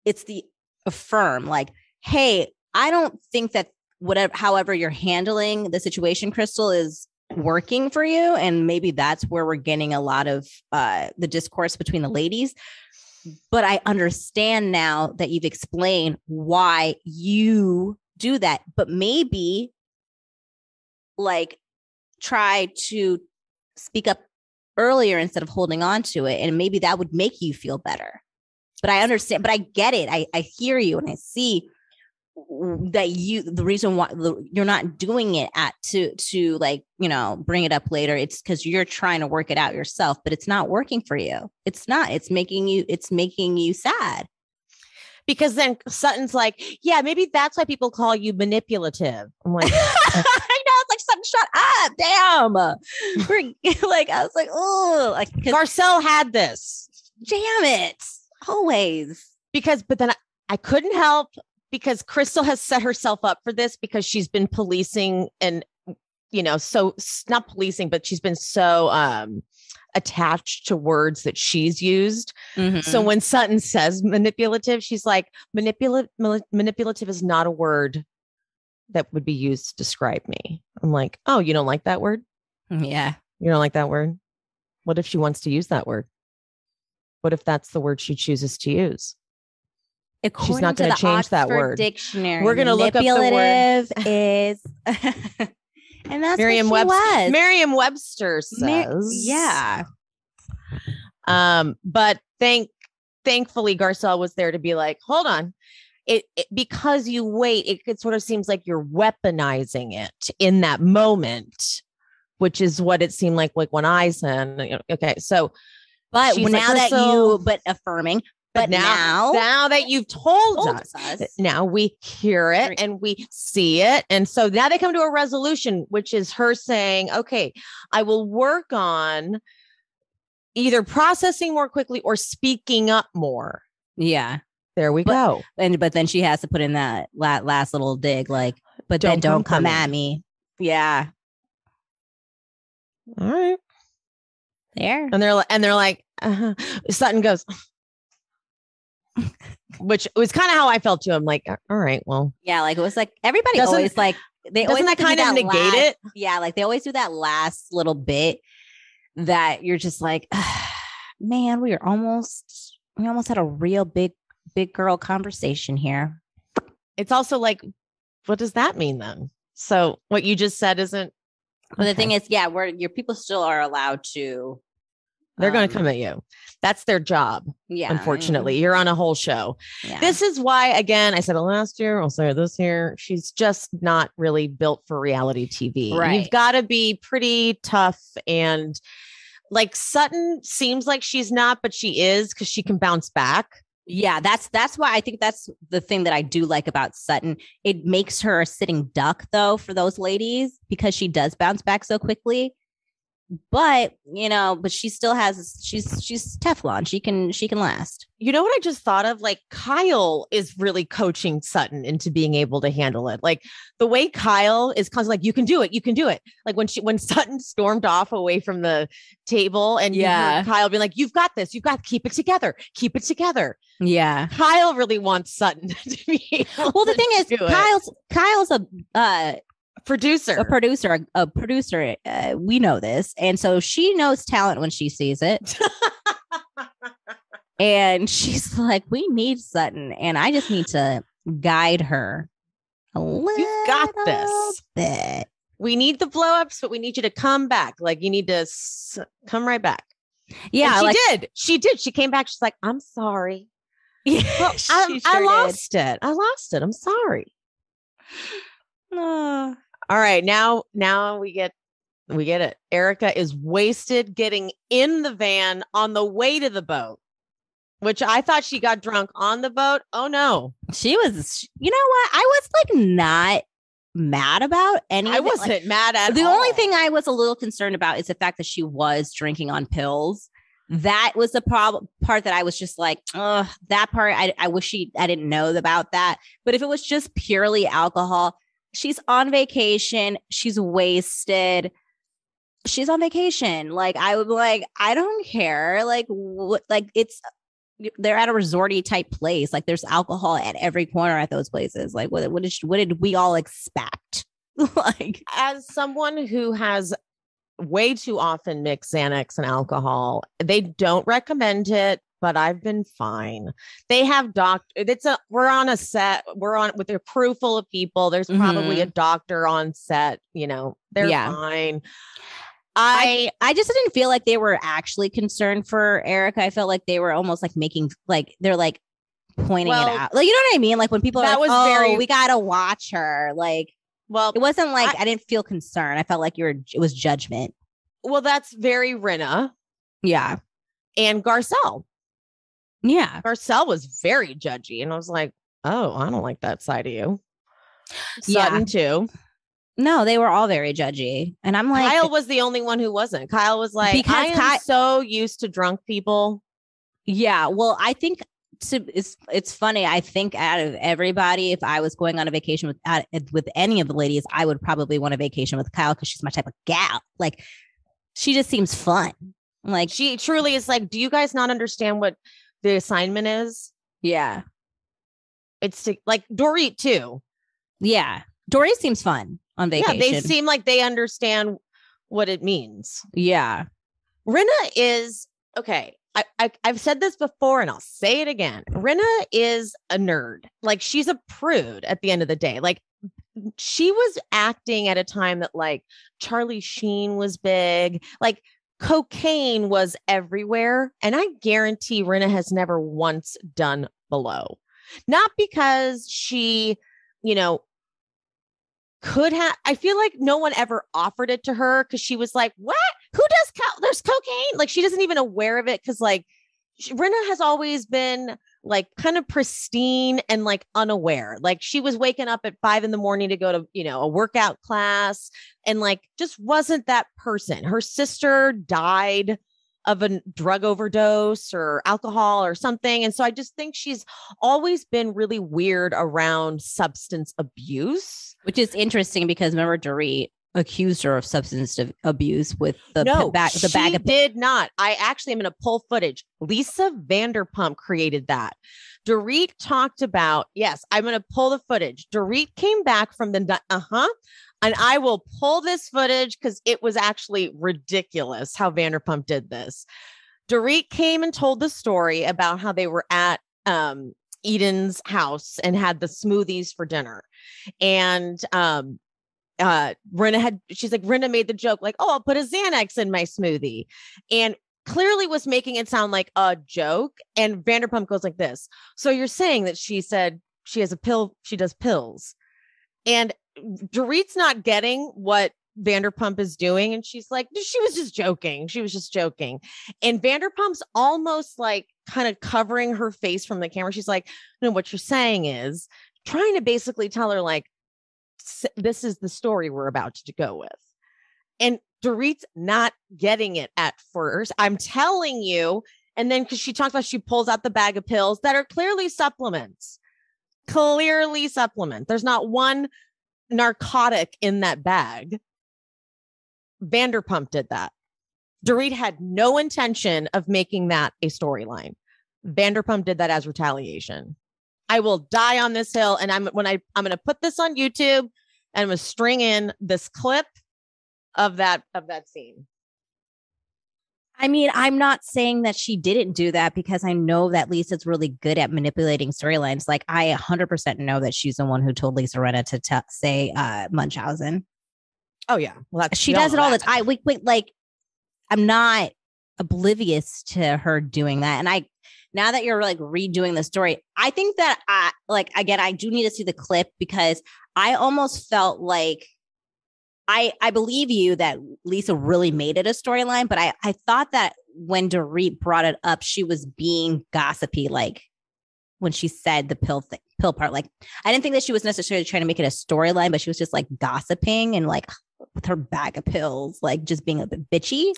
It's the affirm, like, hey, I don't think that however you're handling the situation, Crystal, is working for you. And maybe that's where we're getting a lot of the discourse between the ladies. But I understand now that you've explained why you do that. But maybe like try to speak up earlier instead of holding on to it. And maybe that would make you feel better. But I understand, but I get it. I hear you and I see that the reason why you're not doing it to like, you know, bring it up later. It's because you're trying to work it out yourself, but it's not working for you. It's not, it's making you sad. Because then Sutton's like, yeah, maybe that's why people call you manipulative. I'm like, I know, it's like, Sutton, shut up. Damn. Like, I was like, oh, like Garcelle had this. Damn it. Always. But then I couldn't help, because Crystal has set herself up for this because she's been policing and, you know, so not policing, but she's been so attached to words that she's used. So when Sutton says manipulative, she's like, manipulative is not a word that would be used to describe me. I'm like, oh, you don't like that word? Yeah. You don't like that word? What if she wants to use that word? What if that's the word she chooses to use? According She's not going to change that word. Dictionary, we're going to look up the word. Is, and that's Merriam-Webster. Merriam-Webster says, yeah. But thankfully, Garcelle was there to be like, hold on. It because you wait, it sort of seems like you're weaponizing it in that moment, which is what it seemed like when I said, okay, so. But now like, but affirming. But now that you've told us, now we hear it and we see it. And so now they come to a resolution, which is her saying, okay, I will work on either processing more quickly or speaking up more. Yeah. There we go. But then she has to put in that last little dig, like, but then don't come at me. Yeah. All right. There. And they're like, Sutton goes, which was kind of how I felt to him. Like, all right, well, yeah, like it was like everybody always like they always that kind of negate it. Yeah, like they always do that last little bit that you're just like, man, we almost had a real big girl conversation here. It's also like, what does that mean then? So what you just said isn't. But the thing is, yeah, your people still are allowed to. They're going to come at you. That's their job. Yeah. Unfortunately, you're on a whole show. Yeah. This is why, again, I said it last year. I'll say this year. She's just not really built for reality TV. Right. You've got to be pretty tough. And like Sutton seems like she's not, but she is, because she can bounce back. Yeah, that's why I think that's the thing that I do like about Sutton. It makes her a sitting duck, though, for those ladies, because she does bounce back so quickly. But, you know, but she still has, she's Teflon. She can last. You know what I just thought of? Like, Kyle is really coaching Sutton into being able to handle it. Like the way Kyle is constantly like, you can do it. You can do it. Like when Sutton stormed off away from the table and you heard Kyle being like, you've got this. You've got to keep it together. Keep it together. Yeah. Kyle really wants Sutton to be able well, the thing is, Kyle's a producer. We know this. And so she knows talent when she sees it. And she's like, we need Sutton. And I just need to guide her a little You've got this bit. We need the blow ups, but we need you to come back. Like you need to come right back. Yeah. And she did. She came back. She's like, I'm sorry. Yeah, well, I lost it. I'm sorry. All right, now we get it. Erika is wasted getting in the van on the way to the boat, which I thought she got drunk on the boat. Oh no. She was, you know what? I was like not mad about any of it. I wasn't mad at all. The only thing I was a little concerned about is the fact that she was drinking on pills. That was the part that I was just like, that part, I wish I didn't know about that. But if it was just purely alcohol, she's on vacation. She's wasted. she's on vacation. Like, I would be like, I don't care. Like, what? Like, they're at a resorty type place. Like, there's alcohol at every corner at those places. Like, what did we all expect? Like, as someone who has way too often mixed Xanax and alcohol, they don't recommend it, but I've been fine. They have we're on a set, we're on with a crew full of people. There's probably a doctor on set, they're fine. I just didn't feel like they were actually concerned for Erica. I felt like they were almost like making, like, they're like pointing it out. Like, you know what I mean? Like, when people are like, we gotta watch her. Like, well, it wasn't like I didn't feel concern. I felt like it was judgment. Well, that's very Rinna. Yeah. And Garcelle. Yeah. Garcelle was very judgy. And I was like, oh, I don't like that side of you. Sutton too. No, they were all very judgy. And I'm like, Kyle was the only one who wasn't. Kyle was like, because I'm so used to drunk people. Yeah. Well, I think it's funny. I think out of everybody, if I was going on a vacation with any of the ladies, I would probably want a vacation with Kyle because she's my type of gal. Like, she just seems fun. Like, she truly is. Like, do you guys not understand what the assignment is? Yeah. It's like Dorit too. Yeah. Dorit seems fun on vacation. Yeah, they seem like they understand what it means. Yeah. Rinna is, okay, I've said this before and I'll say it again. Rinna is a nerd. Like, she's a prude at the end of the day. Like, she was acting at a time that, like, Charlie Sheen was big. Like, cocaine was everywhere. And I guarantee Rinna has never once done blow. Not because she, could have. I feel like no one ever offered it to her because she was like, what? Who does there's cocaine? Like, she doesn't even aware of it because, like, Rinna has always been like kind of pristine and like unaware. Like, she was waking up at 5 a.m. to go to, a workout class and like just wasn't that person. Her sister died of a drug overdose or alcohol or something. And so I just think she's always been really weird around substance abuse. Which is interesting because remember, Dorit accused her of substance abuse with the bag of. Did not. I actually am going to pull footage. Lisa Vanderpump created that. Dorit talked about, yes, I'm going to pull the footage. Dorit came back from the, and I will pull this footage because it was actually ridiculous how Vanderpump did this. Dorit came and told the story about how they were at Eden's house and had the smoothies for dinner. And Rinna made the joke like, oh, I'll put a Xanax in my smoothie. And clearly was making it sound like a joke. And Vanderpump goes like this. So you're saying that she said she has a pill, she does pills. And Dorit's not getting what Vanderpump is doing. And she's like, she was just joking. She was just joking. And Vanderpump's almost like kind of covering her face from the camera. She's like, no, what you're saying is trying to basically tell her like, this is the story we're about to go with. And Dorit's not getting it at first. I'm telling you. And then because she talks about, she pulls out the bag of pills that are clearly supplements. There's not one narcotic in that bag. Vanderpump did that. Dorit had no intention of making that a storyline. Vanderpump did that as retaliation. I will die on this hill. And I'm going to put this on YouTube and I'm going to string in this clip of that scene. I mean, I'm not saying that she didn't do that because I know that Lisa's really good at manipulating storylines. Like, I 100% know that she's the one who told Lisa Rinna to say Munchausen. Oh yeah, well, she does it all the time. Like, I'm not oblivious to her doing that. And now that you're like redoing the story, I think that I do need to see the clip because I almost felt like I believe you that Lisa really made it a storyline, but I thought that when Dorit brought it up, she was being gossipy, like when she said the pill part. Like, I didn't think that she was necessarily trying to make it a storyline, but she was just like gossiping and like with her bag of pills, like just being a bit bitchy.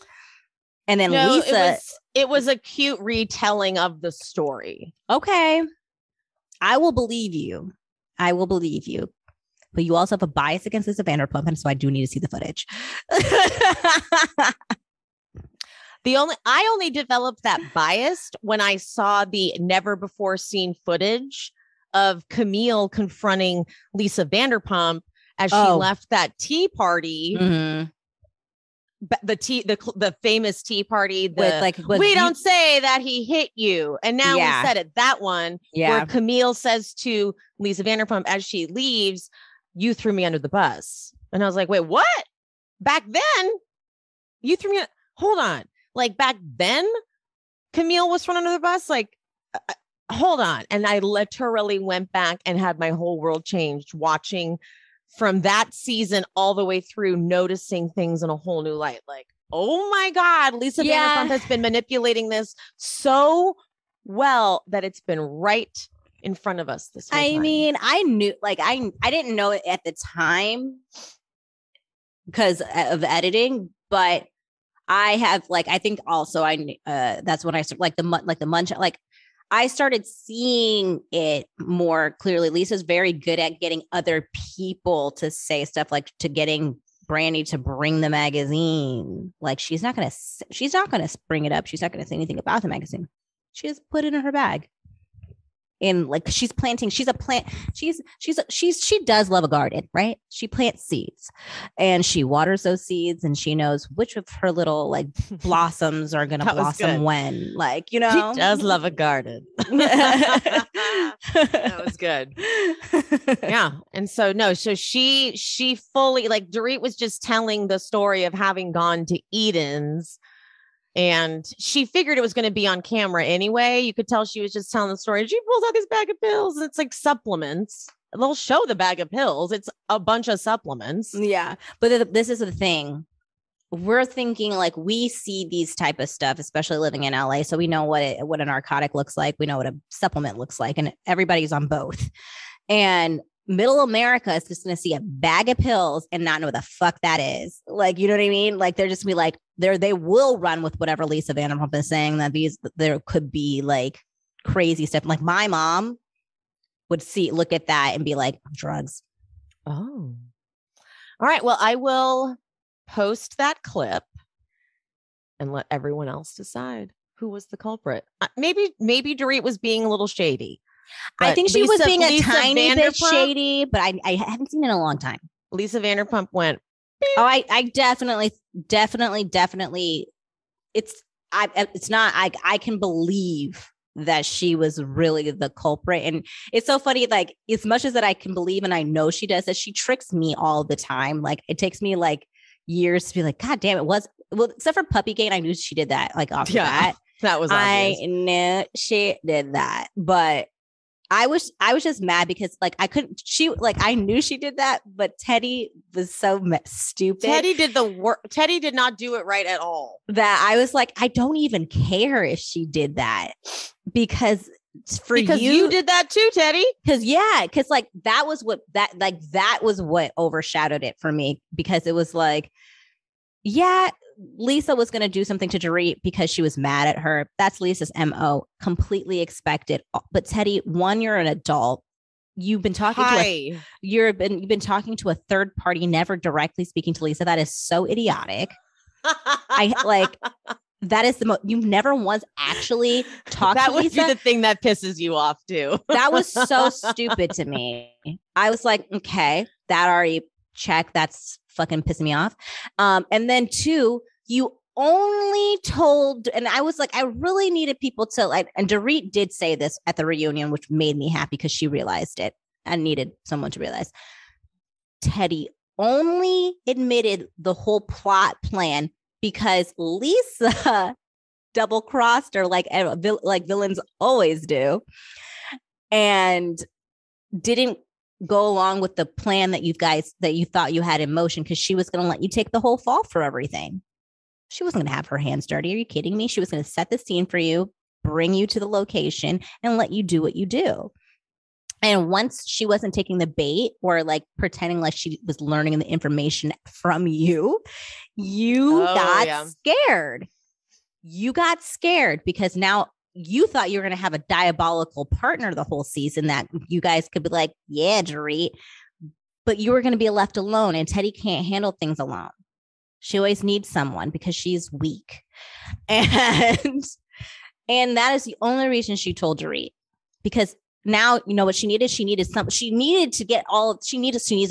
And then Lisa, it was a cute retelling of the story. Okay, I will believe you. but you also have a bias against Lisa Vanderpump. And so I do need to see the footage. I only developed that bias when I saw the never before seen footage of Camille confronting Lisa Vanderpump as she left that tea party. Mm-hmm. The famous tea party, don't say that he hit you. And now we said it, that one where Camille says to Lisa Vanderpump as she leaves, you threw me under the bus. And I was like, wait, what? Back then you threw me. Hold on. Like back then Camille was thrown under the bus. Like, hold on. And I literally went back and had my whole world changed watching from that season all the way through, noticing things in a whole new light. Like, oh my God, Lisa Vanderpump has been manipulating this so well that it's been right in front of us this whole time. mean, I knew, like, I didn't know it at the time because of editing, but I have, like, I think also that's when I started, the munch, like, I started seeing it more clearly. Lisa's very good at getting other people to say stuff, like to getting Brandy to bring the magazine. Like she's not going to bring it up. She's not going to say anything about the magazine. She just put it in her bag. And like she's planting, she does love a garden, right? She plants seeds and she waters those seeds and she knows which of her little like blossoms are going to blossom when, like, you know, she does love a garden. That was good. Yeah. And so, so she fully, like Dorit was just telling the story of having gone to Eden's. And she figured it was going to be on camera anyway. You could tell she was just telling the story. She pulls out this bag of pills. It's like supplements. They'll show the bag of pills. It's a bunch of supplements. Yeah. But this is the thing. We're thinking like we see these type of stuff, especially living in LA. So we know what a narcotic looks like. We know what a supplement looks like. And everybody's on both. And middle America is just going to see a bag of pills and not know what the fuck that is. Like, you know what I mean? Like, they're just be like, they will run with whatever Lisa Vanderpump is saying, that there could be like crazy stuff. Like my mom would look at that and be like, drugs. Oh, all right. Well, I will post that clip and let everyone else decide who was the culprit. Maybe Dorit was being a little shady. I think she was being a tiny bit shady, but I haven't seen it in a long time. Lisa Vanderpump went. Beep. Oh, I definitely. It's not. I can believe that she was really the culprit, and it's so funny. Like as much as that I can believe, and I know she does that. She tricks me all the time. Like it takes me like years to be like, God damn, it was well. Except for Puppygate, I knew she did that. Like off the bat, that was obvious. I knew she did that, but. I was just mad because like I knew she did that, but Teddy was so stupid. Teddy did the work. Teddy did not do it right at all. That I was like, I don't even care if she did that because you did that too, Teddy. Because like that was what overshadowed it for me because it was like, Lisa was going to do something to Dorit because she was mad at her. That's Lisa's MO. Completely expected. But Teddy, one, you're an adult. You've been talking you've been talking to a third party, never directly speaking to Lisa. That is so idiotic. That is you've never once actually talked to Lisa. That would be the thing that pisses you off too. That was so stupid to me. I was like, okay, that already check. That's fucking pissing me off. And then two, you only told, and I was like, I really needed people to like, and Dorit did say this at the reunion, which made me happy because she realized it. I needed someone to realize. Teddy only admitted the whole plot plan because Lisa double crossed her like villains always do, and didn't go along with the plan that you thought you had in motion because she was going to let you take the whole fall for everything. She wasn't going to have her hands dirty. Are you kidding me? She was going to set the scene for you, bring you to the location, and let you do what you do. And once she wasn't taking the bait or like pretending like she was learning the information from you, got scared. You got scared because now you thought you were going to have a diabolical partner the whole season that you guys could be like, yeah, Dorit, but you were going to be left alone, and Teddy can't handle things alone. She always needs someone because she's weak. And that is the only reason she told Dorit, because now, you know what she needed? She needed she needs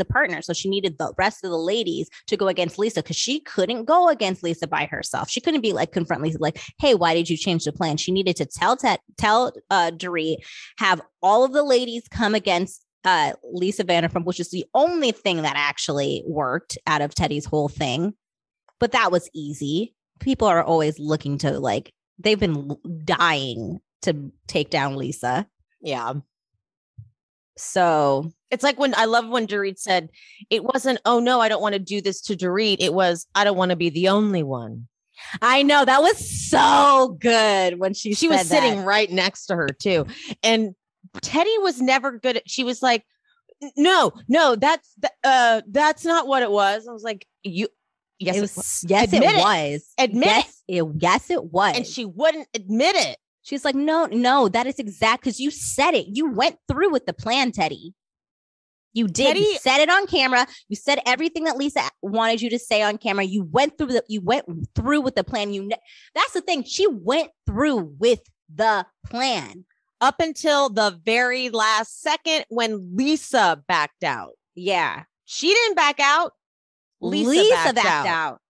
a partner. So she needed the rest of the ladies to go against Lisa, because she couldn't go against Lisa by herself. She couldn't be like, confront Lisa, like, hey, why did you change the plan? She needed to tell Dorit, have all of the ladies come against Lisa Vanderpump, which is the only thing that actually worked out of Teddy's whole thing. But that was easy. People are always looking to, like, they've been dying to take down Lisa. Yeah. So it's like I love when Dorit said, it wasn't, oh no, I don't want to do this to Dorit. It was, I don't want to be the only one. I know, that was so good when she was sitting right next to her too. And Teddy was never good at, she was like, no, that's not what it was. I was like, yes, it was. Yes, it was. And she wouldn't admit it. She's like, no, that is exact, because you said it. You went through with the plan, Teddy. You did. Teddy, you said it on camera. You said everything that Lisa wanted you to say on camera. You went through with the plan. That's the thing. She went through with the plan up until the very last second when Lisa backed out. Yeah. She didn't back out. Lisa backed out.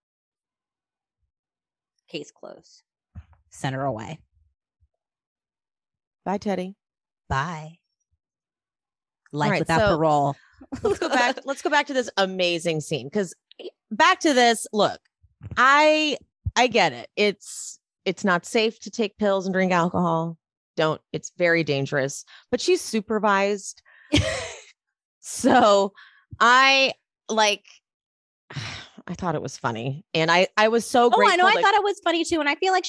Case closed. Send her away. Bye, Teddy. Bye. Life without parole. Let's go back to this amazing scene, because back to this. Look, I get it. It's not safe to take pills and drink alcohol. It's very dangerous, but she's supervised. So I thought it was funny, and I was so grateful. I know. I thought it was funny too. And I feel like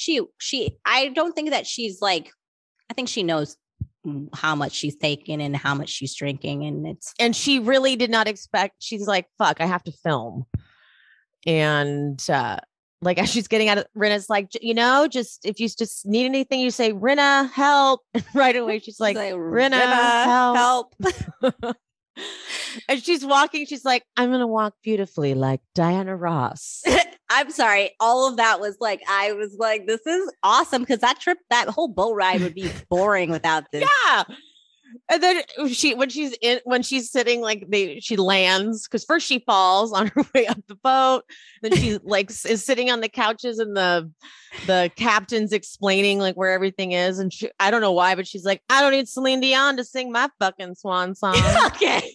I don't think that she's like, I think she knows how much she's taking and how much she's drinking. And she really did not expect, she's like, fuck, I have to film. And like, as she's getting out of, Rinna's like, just, if you just need anything, you say, Rinna, help. And right away, she's like, Rinna, help. And she's walking. She's like, I'm going to walk beautifully like Diana Ross. I'm sorry. All of that was like, I was like, this is awesome. Because that whole boat ride would be boring without this. Yeah. And then when she's sitting, like she lands, because first she falls on her way up the boat. Then she like is sitting on the couches, and the captain's explaining like where everything is. And I don't know why, but she's like, I don't need Celine Dion to sing my fucking swan song. Okay.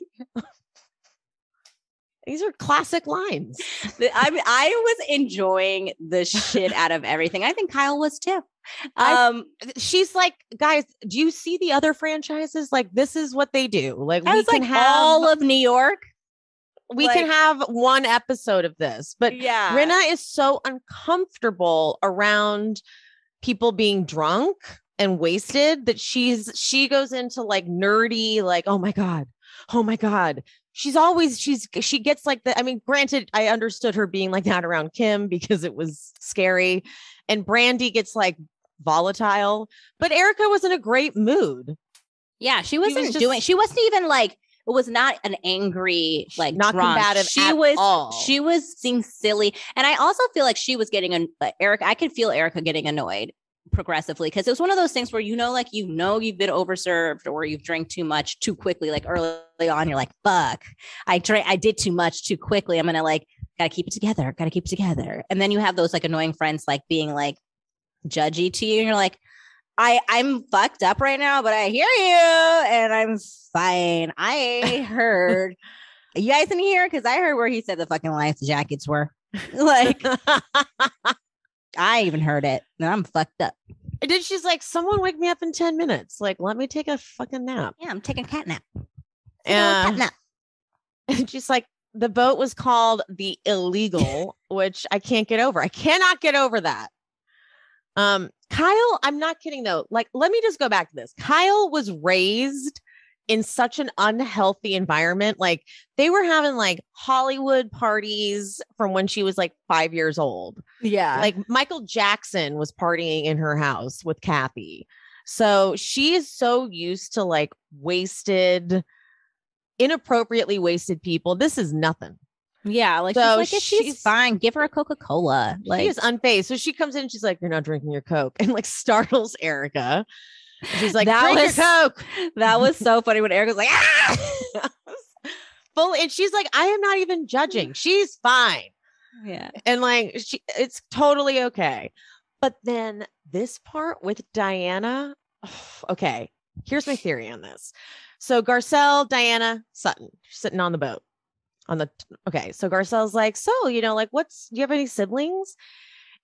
These are classic lines. I was enjoying the shit out of everything. I think Kyle was too. She's like, guys, do you see the other franchises? Like, this is what they do. Like, we can have all of New York. We can have one episode of this, but yeah, Rinna is so uncomfortable around people being drunk and wasted that she goes into like nerdy, like, oh my God. She gets like I mean, granted, I understood her being like that around Kim because it was scary, and Brandy gets like volatile, but Erika was in a great mood. Yeah, she wasn't even like, it was not an angry, like not drunk. Combative. She was being silly. And I also feel like she was getting Erika. I could feel Erika getting annoyed progressively, because it was one of those things where you've been overserved, or you've drank too much too quickly. Like early on, you're like, fuck, I did too much too quickly. I'm gonna like gotta keep it together. And then you have those like annoying friends like being like judgy to you, and you're like, I'm fucked up right now, but I hear you and I'm fine. I heard you guys in here, because I heard where he said the fucking life jackets were. Like, I even heard it, and I'm fucked up. And then she's like, someone wake me up in 10 minutes. Like, let me take a fucking nap. Yeah, I'm taking a cat nap. And she's like, the boat was called the Illegal, which I can't get over. I cannot get over that. Kyle, I'm not kidding though. Like, let me just go back to this. Kyle was raised in such an unhealthy environment. Like, they were having like Hollywood parties from when she was like 5 years old. Yeah. Like Michael Jackson was partying in her house with Kathy. So she is so used to like wasted. inappropriately wasted people. This is nothing. Yeah, like So she's like, she's fine. Give her a Coca-Cola. Like, she is unfazed. So she comes in and she's like, "You're not drinking your Coke," and like startles Erika. She's like, "Drink your Coke." That was so funny when Erica's like, ah! Full, and she's like, "I am not even judging. She's fine." Yeah. And like, it's totally okay. But then this part with Diana, okay, here's my theory on this. So Garcelle, Diana, Sutton, sitting on the boat. Okay, so Garcelle's like, "So, like, do you have any siblings?"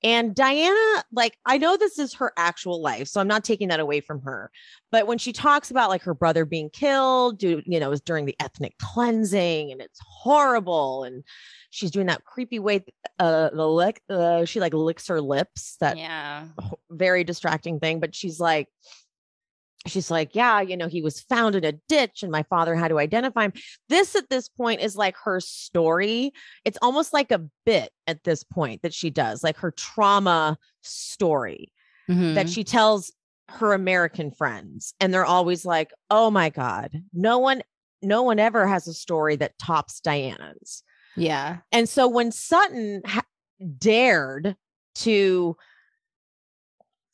And Diana, like, I know this is her actual life, so I'm not taking that away from her. But when she talks about like her brother being killed, it was during the ethnic cleansing and it's horrible. And she's doing that creepy way, she like licks her lips, that very distracting thing. But she's like, "Yeah, he was found in a ditch and my father had to identify him." This at this point is like her story. It's almost like a bit at this point that she does, like her trauma story that she tells her American friends. And they're always like, "Oh my God, no one ever has a story that tops Diana's." Yeah. And so when Sutton dared to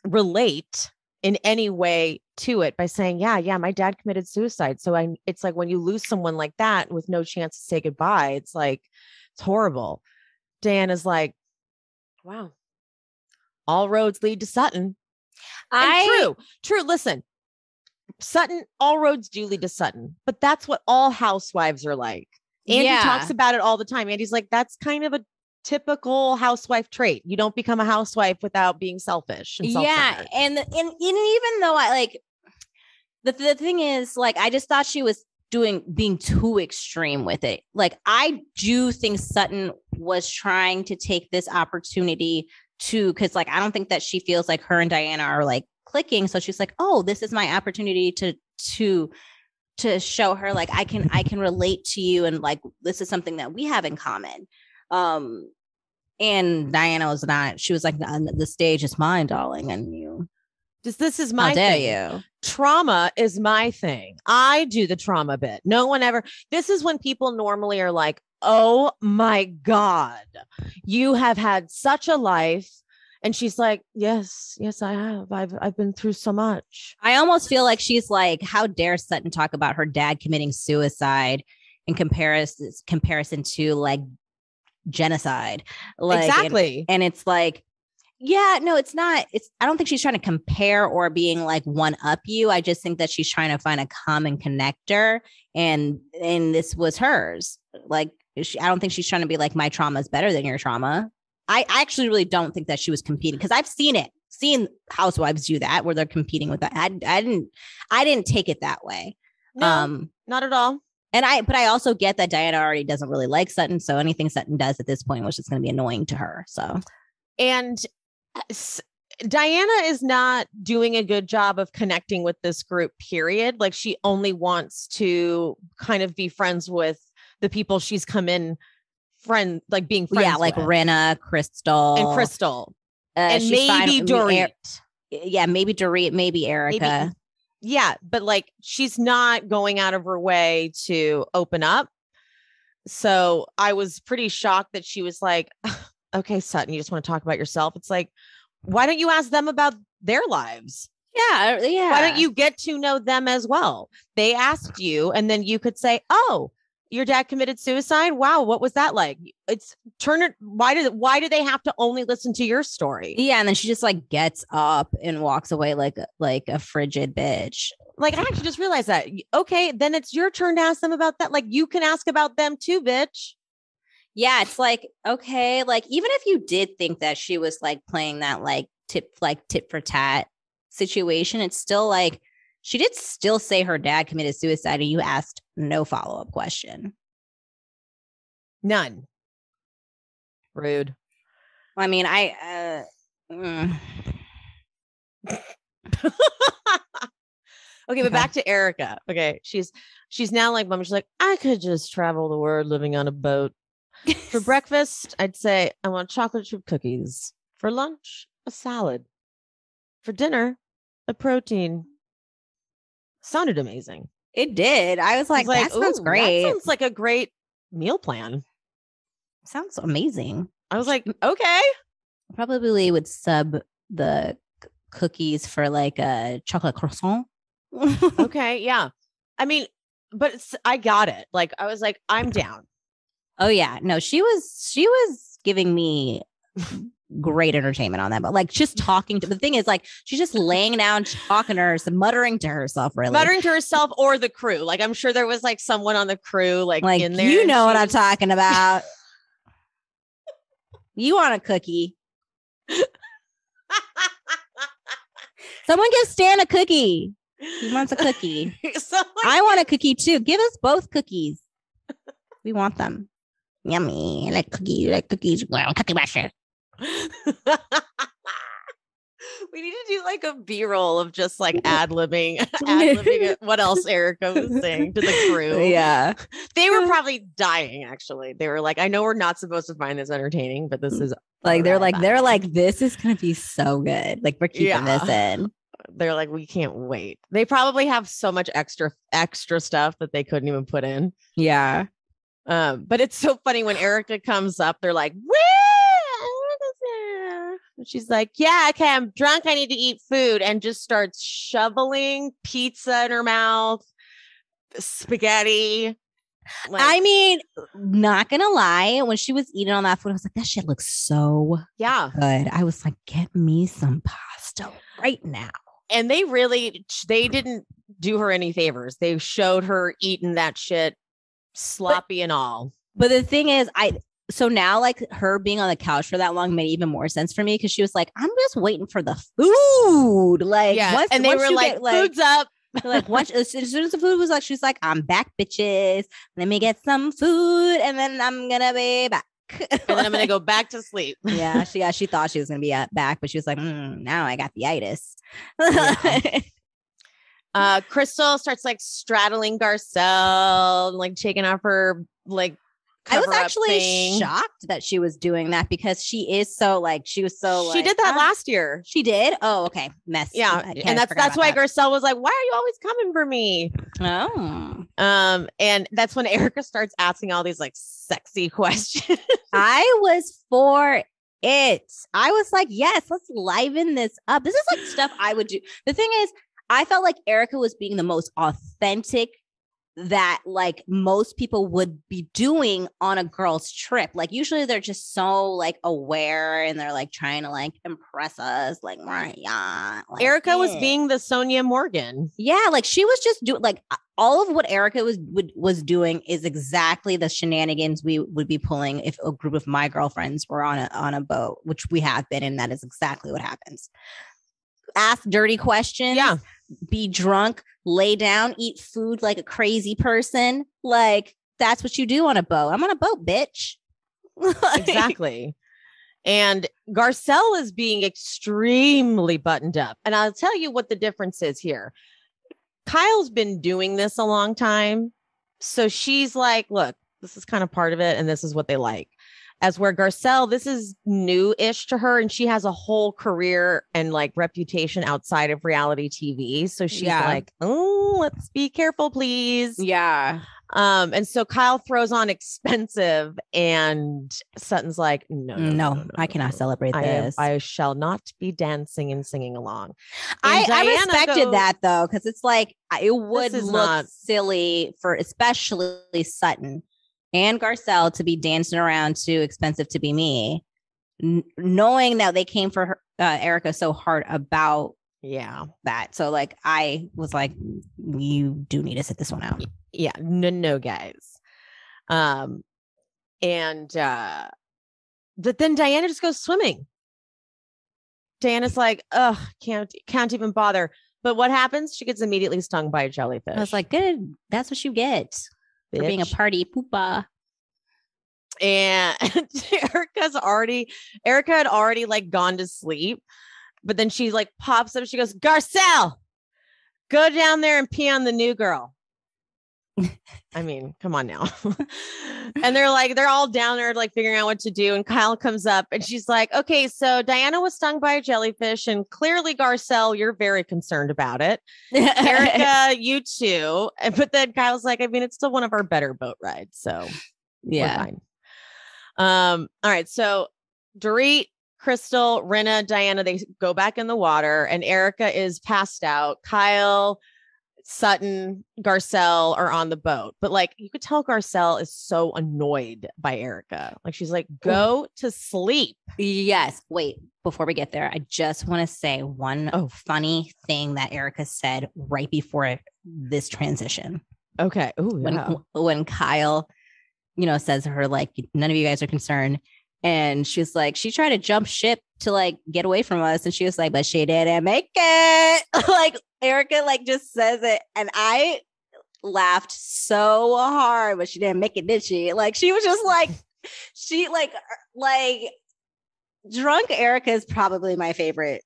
relate in any way to it by saying, yeah, my dad committed suicide. So it's like when you lose someone like that with no chance to say goodbye, it's like, it's horrible. Diana's like, wow, all roads lead to Sutton. True. Listen, Sutton, all roads do lead to Sutton, but that's what all housewives are like. Andy talks about it all the time. Andy's like, that's kind of a typical housewife trait. You don't become a housewife without being selfish and self-centered. And even though I like the thing is, like, I just thought she was being too extreme with it. Like, I do think Sutton was trying to take this opportunity because like I don't think that she feels like her and Diana are like clicking. So she's like, "Oh, this is my opportunity to show her like I can relate to you, and like this is something that we have in common." And Diana was not. She was like, "The stage is mine, darling, and you." This is my thing. Trauma is my thing. I do the trauma bit. No one ever. This is when people normally are like, "Oh my God, you have had such a life." And she's like, yes, I have. I've been through so much. I almost feel like she's like, how dare Sutton talk about her dad committing suicide in comparison to like genocide. Like, exactly. And it's like, yeah, no, it's not. I don't think she's trying to compare or being like one up you. I just think that she's trying to find a common connector, and this was hers. Like, I don't think she's trying to be like, my trauma is better than your trauma. I actually really don't think that she was competing, because I've seen housewives do that where they're competing with that. I didn't take it that way. No, not at all. But I also get that Diana already doesn't really like Sutton. So anything Sutton does at this point was just going to be annoying to her. So, and Diana is not doing a good job of connecting with this group, period. Like, she only wants to kind of be friends with the people she's come in being friends like with. Rinna, Crystal. And maybe Dorit. Maybe Dorit, maybe Erika. But like, she's not going out of her way to open up. So I was pretty shocked that she was like, "Okay, Sutton, you just want to talk about yourself." It's like, why don't you ask them about their lives? Yeah. Why don't you get to know them as well? They asked you, and then you could say, "Oh, your dad committed suicide. Wow, what was that like?" Why do they have to only listen to your story? Yeah, and then she just like gets up and walks away like a frigid bitch. Like, I actually just realized that. Okay, then it's your turn to ask them about that. Like, you can ask about them too, bitch. Yeah, it's like, okay, like, even if you did think that she was like playing that like tit for tat situation, it's still like, she did still say her dad committed suicide, and you asked no follow-up question. None. Rude. Well, I mean, Okay, but back to Erika. Okay, she's now like, Mom, she's like, "I could just travel the world living on a boat." For breakfast, I'd say, "I want chocolate chip cookies." For lunch, a salad. For dinner, a protein. Sounded amazing. It did. I was like, that sounds great. That sounds like a great meal plan. Sounds amazing. I was like, okay. Probably would sub the cookies for like a chocolate croissant. Okay. Yeah. I mean, but I got it. Like, I was like, I'm down. Oh yeah. No, she was giving me great entertainment on that. But like just talking to the thing is like she's just laying down, talking to herself, muttering to herself, really. Muttering to herself or the crew. Like I'm sure there was like someone on the crew like in there. You know what I'm talking about. You want a cookie. Someone give Stan a cookie. He wants a cookie. I want a cookie too. Give us both cookies. We want them. Yummy. I like cookies. You like cookies. Well, cookie masher. We need to do like a B-roll of just like ad-libbing what else Erika was saying to the crew. Yeah. They were probably dying, actually. They were like, I know we're not supposed to find this entertaining, but this is like they're like, this is gonna be so good. Like we're keeping this in. They're like, we can't wait. They probably have so much extra stuff that they couldn't even put in. Yeah. But it's so funny when Erika comes up, they're like, woo! And she's like, yeah, okay, I'm drunk. I need to eat food. And just starts shoveling pizza in her mouth, spaghetti. Like, I mean, not gonna lie, when she was eating on that food, I was like, that shit looks so good. I was like, get me some pasta right now. And they didn't do her any favors. They showed her eating that shit sloppy and all. But the thing is, so now like her being on the couch for that long made even more sense for me because she was like, I'm just waiting for the food. Like, yeah. And they were like, food's up. Like once as soon as the food was like, she's like, I'm back, bitches. Let me get some food and then I'm gonna be back. And then I'm gonna go back to sleep. Yeah, she thought she was gonna be back, but she was like, now I got the itis. Yeah. Crystal starts like straddling Garcelle, like taking off her like. I was actually shocked that she was doing that because she was so she did that last year. She did. Oh, okay. Mess. Yeah. And that's why Garcelle was like, why are you always coming for me? Oh. And that's when Erika starts asking all these like sexy questions. I was for it. I was like, yes, let's liven this up. This is like stuff I would do. The thing is, I felt like Erika was being the most authentic that like most people would be doing on a girl's trip. Like usually they're just so like aware and they're like trying to like impress us. Like, yeah. Like, Erika was being the Sonja Morgan. Yeah. Like she was just doing like all of what Erika was doing is exactly the shenanigans we would be pulling if a group of my girlfriends were on a boat, which we have been. And that is exactly what happens. Ask dirty questions. Yeah. Be drunk, lay down, eat food like a crazy person. Like that's what you do on a boat. I'm on a boat, bitch. Exactly. And Garcelle is being extremely buttoned up. And I'll tell you what the difference is here. Kyle's been doing this a long time. So she's like, look, this is kind of part of it. And this is what they like. As where Garcelle, this is new-ish to her, and she has a whole career and like reputation outside of reality TV. So she's like, oh, let's be careful, please. Yeah. And so Kyle throws on expensive, and Sutton's like, no, I cannot celebrate this. I shall not be dancing and singing along. And I respected that though, because it's like it would look silly for especially Sutton and Garcelle to be dancing around too expensive to be me, knowing that they came for her, Erika so hard about that. So like, I was like, you do need to sit this one out. Yeah. No, guys. But then Diana just goes swimming. Diana's like, ugh, can't even bother. But what happens? She gets immediately stung by a jellyfish. I was like, good. That's what you get. For being a party poopa. And Erika had already like gone to sleep, but then she like pops up. She goes, Garcelle, go down there and pee on the new girl. I mean, come on now. And they're all down there like figuring out what to do. And Kyle comes up and she's like, okay, so Diana was stung by a jellyfish and clearly Garcelle, you're very concerned about it. Erika, you too. But then Kyle's like, I mean, it's still one of our better boat rides. So yeah. we're fine. All right. So Dorit, Crystal, Rinna, Diana, they go back in the water and Erika is passed out. Kyle, Sutton, Garcelle are on the boat, but like you could tell Garcelle is so annoyed by Erika. Like she's like, go to sleep. Yes. Wait, before we get there, I just want to say one funny thing that Erika said right before this transition. Okay. Ooh, when Kyle, says to her, like, none of you guys are concerned. And she was like, she tried to jump ship to like get away from us. And she was like, but she didn't make it. Like Erika like just says it. And I laughed so hard, but she didn't make it, did she? Like she was just like, she like drunk Erika is probably my favorite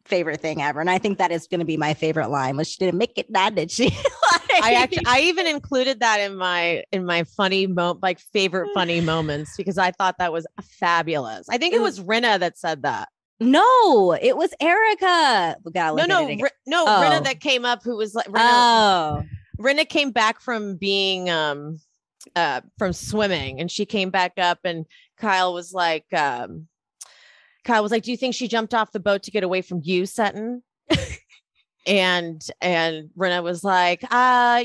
thing ever. And I think that is going to be my favorite line, but she didn't make it, that did she? I even included that in my funny like favorite funny moments because I thought that was fabulous. I think it was Rinna that said that. No, it was Erika. No, Rinna that came up who was like Rinna came back from being from swimming and she came back up and Kyle was like, do you think she jumped off the boat to get away from you, Sutton? And Rinna was like,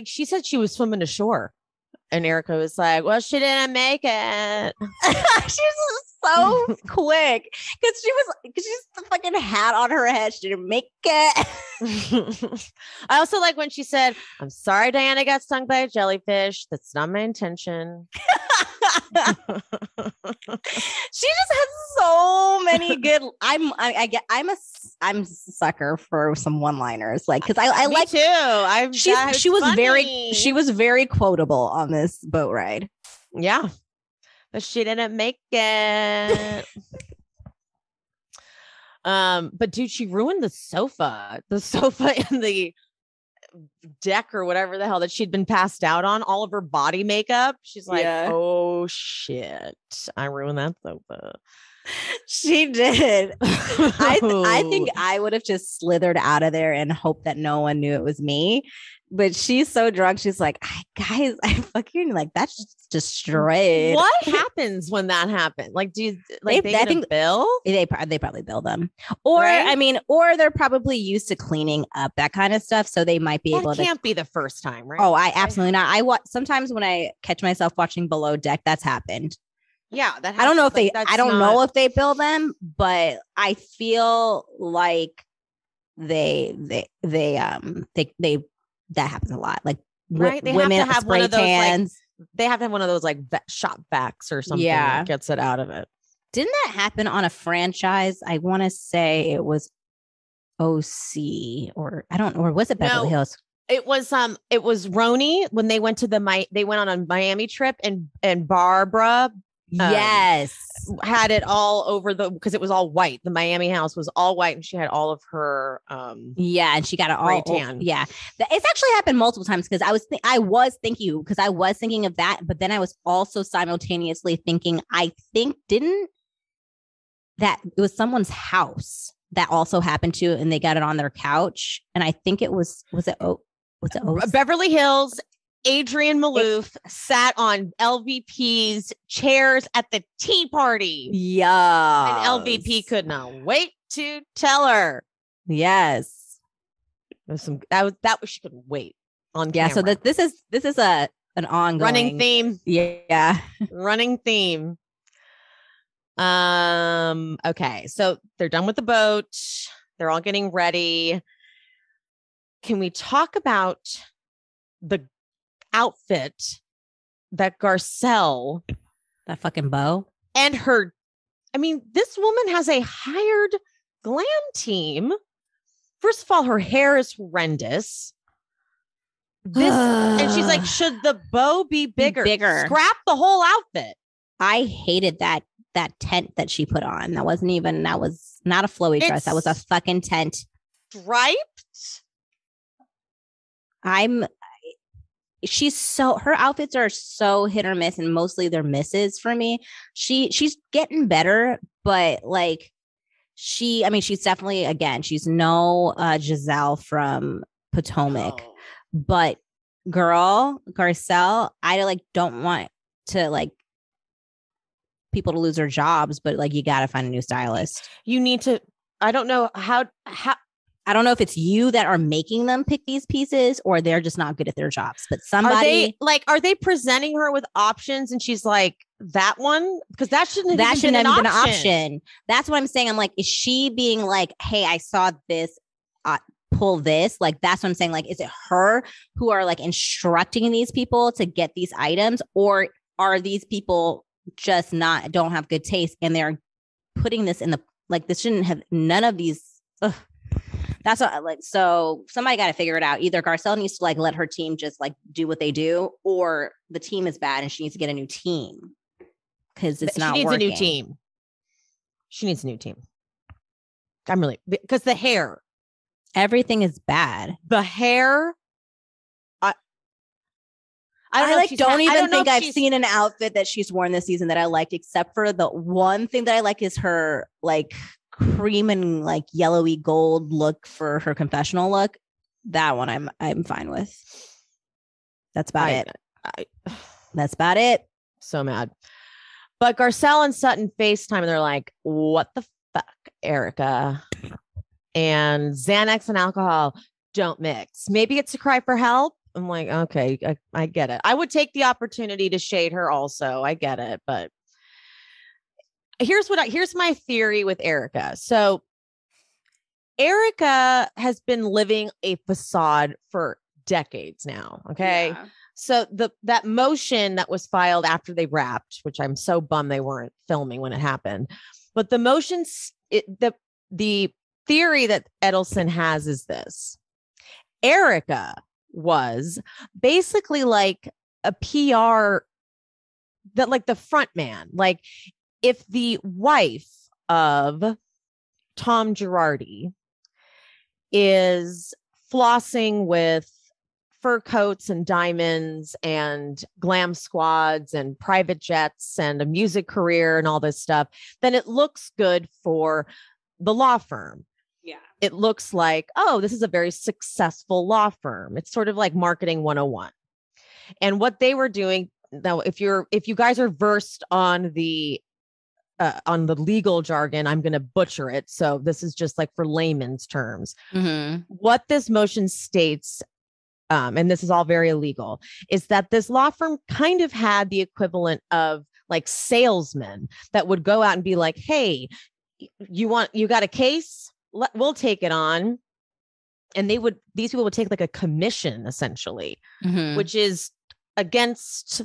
she said she was swimming ashore. And Erika was like, well, she didn't make it. She was so quick because she's the fucking hat on her head. She didn't make it. I also like when she said, I'm sorry Diana got stung by a jellyfish. That's not my intention. She just has so many good. I'm a sucker for some one-liners, like because I Me like too. She was very quotable on this boat ride. Yeah, but she didn't make it. But dude, she ruined the sofa in the deck or whatever the hell that she'd been passed out on, all of her body makeup. She's like, oh shit, I ruined that sofa. She did. I think I would have just slithered out of there and hoped that no one knew it was me. But she's so drunk. She's like, guys, I fucking like that's just destroyed. What happens when that happened? Like, do you like they get a bill? They probably bill them, or right? I mean, or they're probably used to cleaning up that kind of stuff, so they might be able to. Can't be the first time, right? Oh, I absolutely not. Sometimes when I catch myself watching Below Deck, that's happened. Yeah, that I don't know if they. I don't know if they bill them, but I feel like they that happens a lot. Like right, they women have to have one of those tans. like, they have to have one of those like shop vacs or something that gets it out of it. Didn't that happen on a franchise? I want to say it was OC or was it Beverly Hills? It was RHONY when they went on a Miami trip and Barbara had it all over because it was all white. The Miami house was all white and she had all of her and she got it all tan. Yeah, it's actually happened multiple times because I was thinking of that, but then I was also simultaneously thinking didn't that it was someone's house that also happened to, and they got it on their couch, and I think it was it Beverly Hills. Adrian Malouf sat on LVP's chairs at the tea party. Yeah. And LVP could not wait to tell her. Yes. She couldn't wait on camera. So this is an ongoing running theme. Yeah. Running theme. Okay. So they're done with the boat. They're all getting ready. Can we talk about the outfit that Garcelle, that fucking bow, and her, I mean, this woman has a hired glam team. First of all, her hair is horrendous. And she's like, should the bow be bigger? Scrap the whole outfit. I hated that tent that she put on. That was not a flowy dress. That was a fucking tent. Striped. her outfits are so hit or miss, and mostly they're misses for me. She's getting better, but like she's definitely, again, she's no Giselle from Potomac, but Garcelle, I like don't want to like people to lose their jobs, but like you got to find a new stylist. You need to, I don't know how I don't know if it's you that are making them pick these pieces or they're just not good at their jobs, but somebody are they presenting her with options and she's like, that one? Because that shouldn't have been an option. That's what I'm saying. I'm like, is she being like, hey, I saw this, pull this? Like, that's what I'm saying. Like, is it her who are like instructing these people to get these items, or are these people just don't have good taste and they're putting this in the, like, this shouldn't have none of these. Ugh. That's what, like, so somebody got to figure it out. Either Garcelle needs to like let her team just like do what they do, or the team is bad and she needs to get a new team because it's not working. She needs a new team. She needs a new team. Because the hair. Everything is bad. The hair. I don't even think I've seen an outfit that she's worn this season that I liked, except for the one thing that I like is her like cream and like yellowy gold look for her confessional look. That one I'm fine with. That's about it. That's about it. So mad. But Garcelle and Sutton FaceTime and they're like, what the fuck, Erika? And Xanax and alcohol don't mix. Maybe it's a cry for help. I'm like, okay, I get it. I would take the opportunity to shade her also. I get it. But here's my theory with Erika. So Erika has been living a facade for decades now. Okay. Yeah. So that motion that was filed after they wrapped, which I'm so bummed they weren't filming when it happened, but the motions, the theory that Edelson has is this: Erika was basically like a PR, that like the front man. Like if the wife of Tom Girardi is flossing with fur coats and diamonds and glam squads and private jets and a music career and all this stuff, then it looks good for the law firm. Yeah. It looks like, oh, this is a very successful law firm. It's sort of like marketing 101. And what they were doing now, if you guys are versed on the legal jargon, I'm going to butcher it. So this is just like for layman's terms. Mm-hmm. What this motion states, and this is all very illegal, is that this law firm kind of had the equivalent of like salesmen that would go out and be like, hey, you got a case? We'll take it on. And these people would take like a commission essentially, mm-hmm. which is against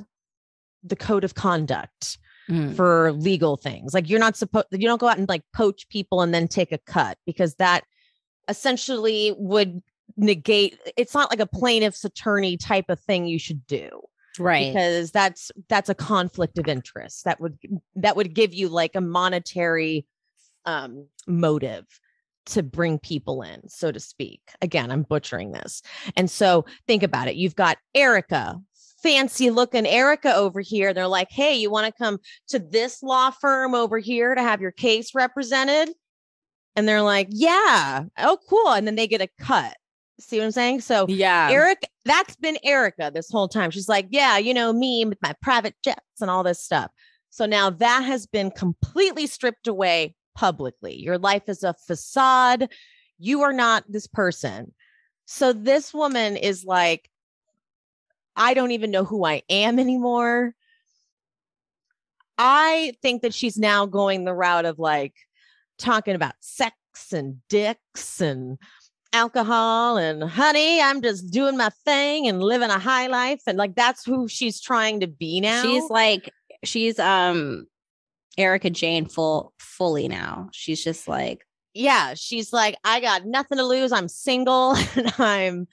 the code of conduct. Mm. For legal things. Like you don't go out and like poach people and then take a cut, because that essentially would negate, it's not like a plaintiff's attorney type of thing you should do. Right. Because that's a conflict of interest that would give you like a monetary motive to bring people in, so to speak. Again, I'm butchering this. And so think about it. You've got Erika, fancy looking Erika over here. They're like, hey, you want to come to this law firm over here to have your case represented? And they're like, yeah. Oh, cool. And then they get a cut. See what I'm saying? So yeah, Erika, that's been Erika this whole time. She's like, yeah, me with my private jets and all this stuff. So now that has been completely stripped away publicly. Your life is a facade. You are not this person. So this woman is like, I don't even know who I am anymore. I think that she's now going the route of like talking about sex and dicks and alcohol and honey, I'm just doing my thing and living a high life. And like, that's who she's trying to be now. She's Erika Jane fully now. She's just like, yeah, she's like, I got nothing to lose. I'm single and I'm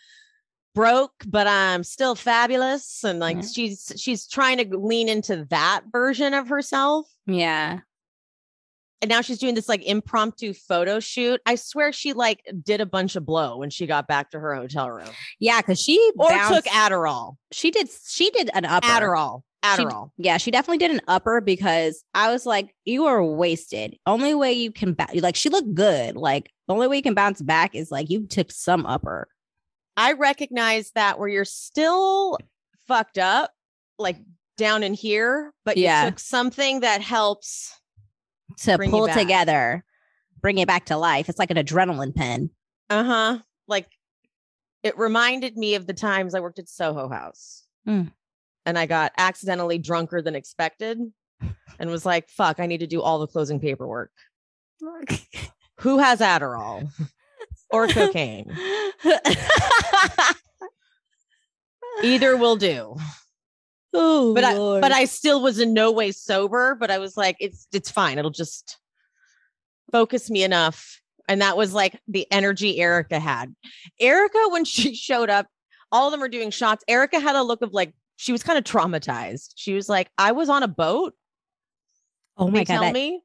broke, but I'm still fabulous. And like, she's trying to lean into that version of herself. Yeah. And now she's doing this like impromptu photo shoot. I swear she like did a bunch of blow when she got back to her hotel room. Yeah, because she took Adderall. She did an upper. Adderall. She definitely did an upper because I was like, you are wasted. Only way you can like she looked good. Like the only way you can bounce back is like you took some upper. I recognize that where you're still fucked up, like down in here, but you took something that helps to pull together, bring it back to life. It's like an adrenaline pen. Like it reminded me of the times I worked at Soho House and I got accidentally drunker than expected and was like, fuck, I need to do all the closing paperwork. Who has Adderall or cocaine? Either will do. Oh, but I still was in no way sober, but I was like, it's fine. It'll just focus me enough. And that was like the energy Erika had. Erika, when she showed up, all of them were doing shots. Erika had a look of like, she was kind of traumatized. She was like, I was on a boat. Oh my God. Tell me.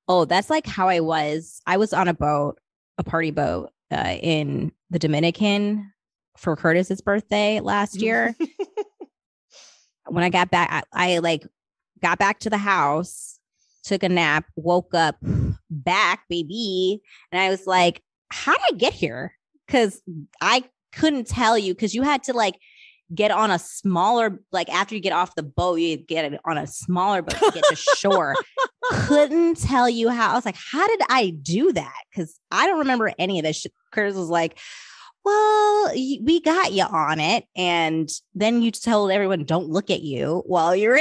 Oh, that's like how I was. I was on a boat, a party boat in the Dominican for Curtis's birthday last year. When I got back, I like got back to the house, took a nap, woke up back, baby. And I was like, how did I get here? Because I couldn't tell you because you had to like get on a smaller, like after you get off the boat, you get it on a smaller boat to get to shore. Couldn't tell you how. I was like, how did I do that? Because I don't remember any of this shit. Curtis was like, well, we got you on it. And then you told everyone, don't look at you while you're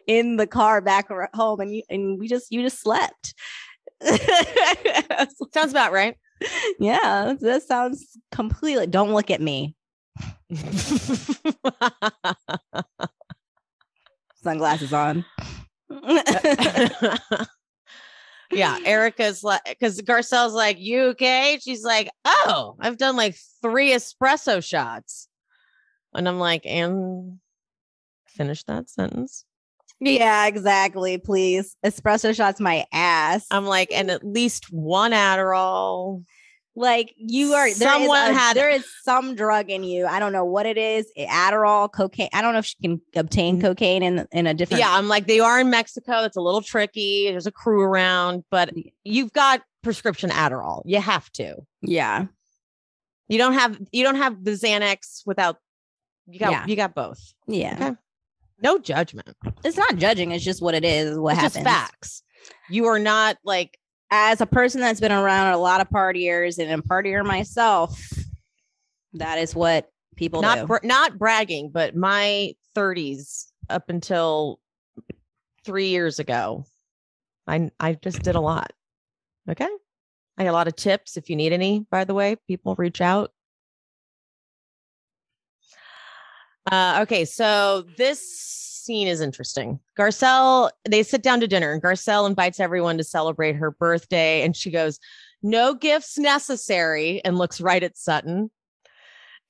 in the car back home. And you just slept. Sounds about right. Yeah, that sounds completely. Don't look at me. Sunglasses on. Yeah, Erica's like, because Garcelle's like, you okay? She's like, oh, I've done like 3 espresso shots. And I'm like, and finish that sentence. Yeah, exactly. Please. Espresso shots my ass. I'm like, and at least 1 Adderall. Like you are, there is some drug in you. I don't know what it is. Adderall, cocaine. I don't know if she can obtain cocaine in a different. Yeah, I'm like, they are in Mexico. It's a little tricky. There's a crew around, but you've got prescription Adderall. You have to. Yeah. You don't have the Xanax without. You got both. Yeah. Okay. No judgment. It's not judging. It's just what it is. What happens. Just facts. You are not like. As a person that's been around a lot of partiers and a partier myself, that is what people do. Not bragging, but my 30s up until 3 years ago, I just did a lot. Okay. I got a lot of tips. If you need any, by the way, people reach out. Okay. So this scene is interesting. Garcelle, they sit down to dinner and Garcelle invites everyone to celebrate her birthday. And she goes, no gifts necessary, and looks right at Sutton.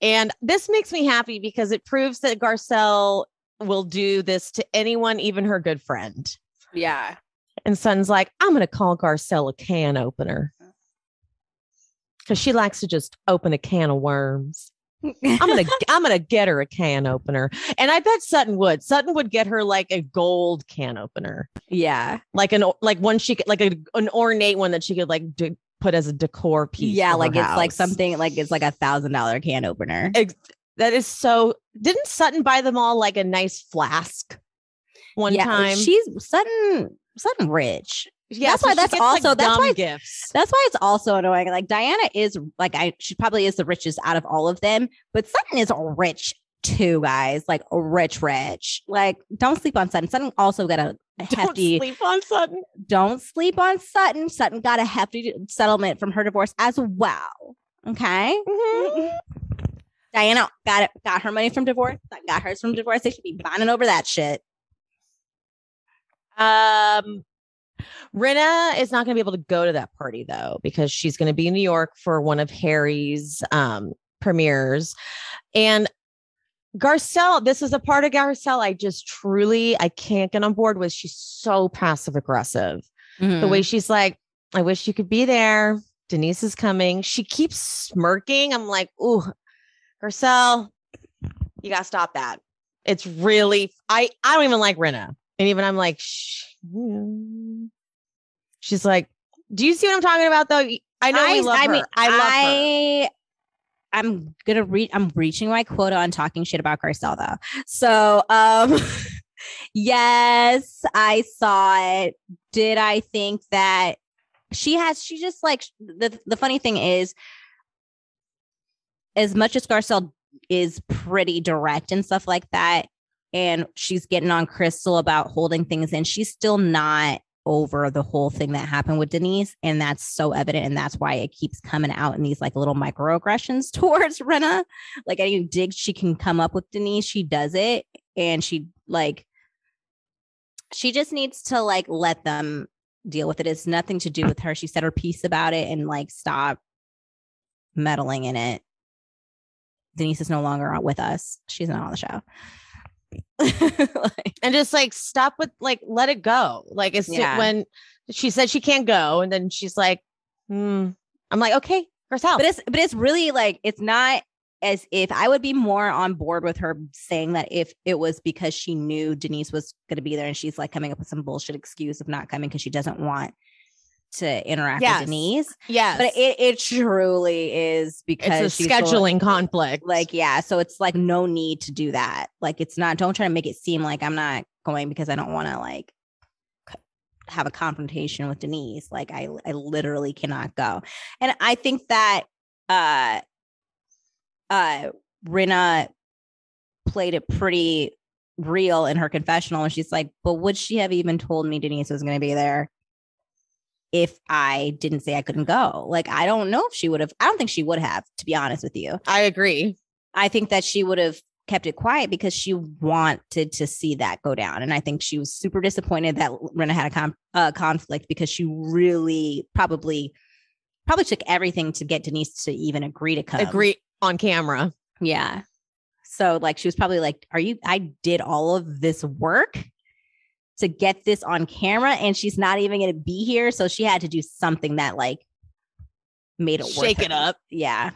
And this makes me happy because it proves that Garcelle will do this to anyone, even her good friend. Yeah. And Sutton's like, I'm going to call Garcelle a can opener because she likes to just open a can of worms. I'm gonna get her a can opener, and I bet Sutton would get her like a gold can opener. Yeah, like one she could, like an ornate one that she could like put as a decor piece. Yeah, like it's house. like something like it's like $1,000 can opener. That is so. Didn't Sutton buy them all like a nice flask one time? She's Sutton rich. Yeah, that's why gifts. That's why it's also annoying. Like Diana is like she probably is the richest out of all of them, but Sutton is rich too, guys. Like rich. Like don't sleep on Sutton. Sutton also got a hefty. Don't sleep on Sutton. Don't sleep on Sutton. Sutton got a hefty settlement from her divorce as well. Okay. Mm-hmm. Diana got her money from divorce. Got hers from divorce. They should be bonding over that shit. Rinna is not going to be able to go to that party though, because she's going to be in New York for one of Harry's premieres. And Garcelle, this is a part of Garcelle I can't get on board with. She's so passive aggressive. The way she's like, I wish you could be there. Denise is coming. She keeps smirking. I'm like, ooh, Garcelle, you got to stop that. It's really, I don't even like Rinna. And even I'm like, she's like, do you see what I'm talking about though? I know we love her. I love her. I'm reaching my quota on talking shit about Garcelle though. So, yes, I saw it. Did I think that she just like, the funny thing is, as much as Garcelle is pretty direct and stuff like that, and she's getting on Crystal about holding things in, she's still not over the whole thing that happened with Denise. And that's so evident. And that's why it keeps coming out in these like little microaggressions towards Rinna. Like any digs she can come up with Denise, she does it. And she just needs to like let them deal with it. It's nothing to do with her. She said her piece about it and like stop meddling in it. Denise is no longer with us. She's not on the show. And just like stop with like let it go. Like it's when she said she can't go, and then she's like, I'm like, okay, Garcelle. But it's really like, it's not as if I would be more on board with her saying that if it was because she knew Denise was going to be there and she's like coming up with some bullshit excuse of not coming because she doesn't want to interact with Denise. Yes. But it truly is because it's a scheduling conflict. Like, yeah. So it's like no need to do that. Like, it's not, don't try to make it seem like I'm not going because I don't want to like have a confrontation with Denise. Like I literally cannot go. And I think that Rinna played it pretty real in her confessional. And she's like, but would she have even told me Denise was going to be there if I didn't say I couldn't go? Like, I don't know if she would have. I don't think she would have, to be honest with you. I agree. I think that she would have kept it quiet because she wanted to see that go down. And I think she was super disappointed that Rinna had a conflict because she really probably took everything to get Denise to even agree to come. Agree on camera. Yeah. So like, she was probably like, I did all of this work to get this on camera and she's not even going to be here. So she had to do something that like made it shake it up. Yeah.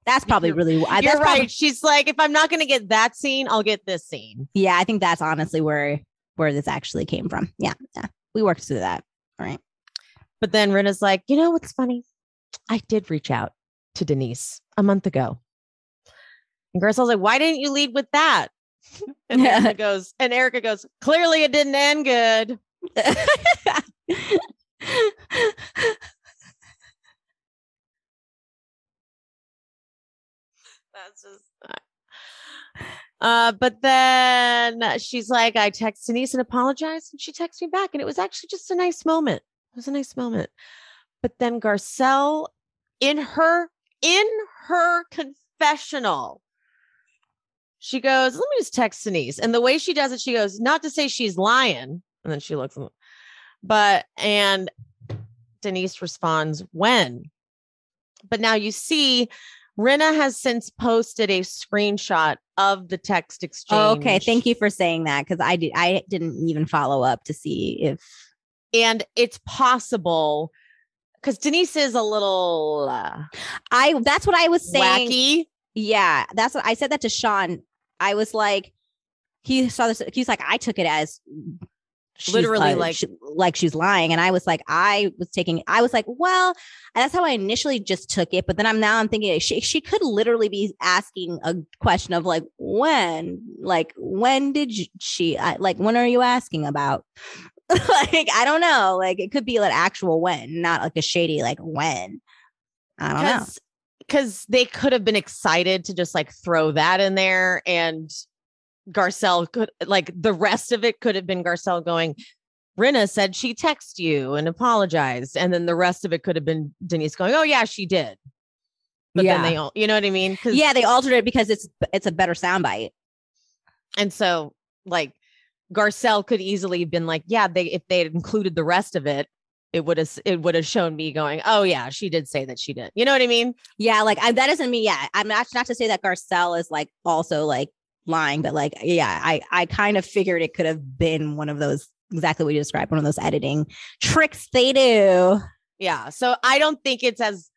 That's probably really, you're that's right. Probably, she's like, if I'm not going to get that scene, I'll get this scene. Yeah. I think that's honestly where this actually came from. Yeah. Yeah. We worked through that. All right. But then Rinna's like, you know, what's funny? I did reach out to Denise a month ago. And Garcelle's like, why didn't you lead with that? And Erika goes, clearly it didn't end good. That's just but then she's like, I text Denise and apologized, and she texted me back, and it was actually just a nice moment. It was a nice moment. But then Garcelle, in her confessional, she goes, let me just text Denise. And the way she does it, she goes, not to say she's lying. And then she looks, and Denise responds, when? But now you see, Rinna has since posted a screenshot of the text exchange. Oh, okay. Thank you for saying that. Cause I didn't even follow up to see if. And it's possible because Denise is a little, that's what I was saying. Wacky. Yeah. That's what I said that to Sean. I was like, he saw this. He's like, I took it as literally like she's lying. And I was like, I was like, well, that's how I initially just took it. But then I'm thinking she could literally be asking a question of like, when did she, when are you asking about? Like, I don't know. Like, it could be like actual when, not like a shady, like when. I don't know. Because they could have been excited to just like throw that in there, and Garcelle could, like, the rest of it could have been Garcelle going, Rinna said she texted you and apologized. And then the rest of it could have been Denise going, oh yeah, she did. But then they all, you know what I mean? Yeah, they altered it because it's a better soundbite. And so like Garcelle could easily have been like, yeah, if they had included the rest of it, it would have shown me going, oh yeah, she did say that she did. You know what I mean? Yeah, like that doesn't mean, yeah. I'm not to say that Garcelle is like also like lying, but like, yeah, I kind of figured it could have been one of those exactly what you described. One of those editing tricks they do. Yeah. So I don't think it's as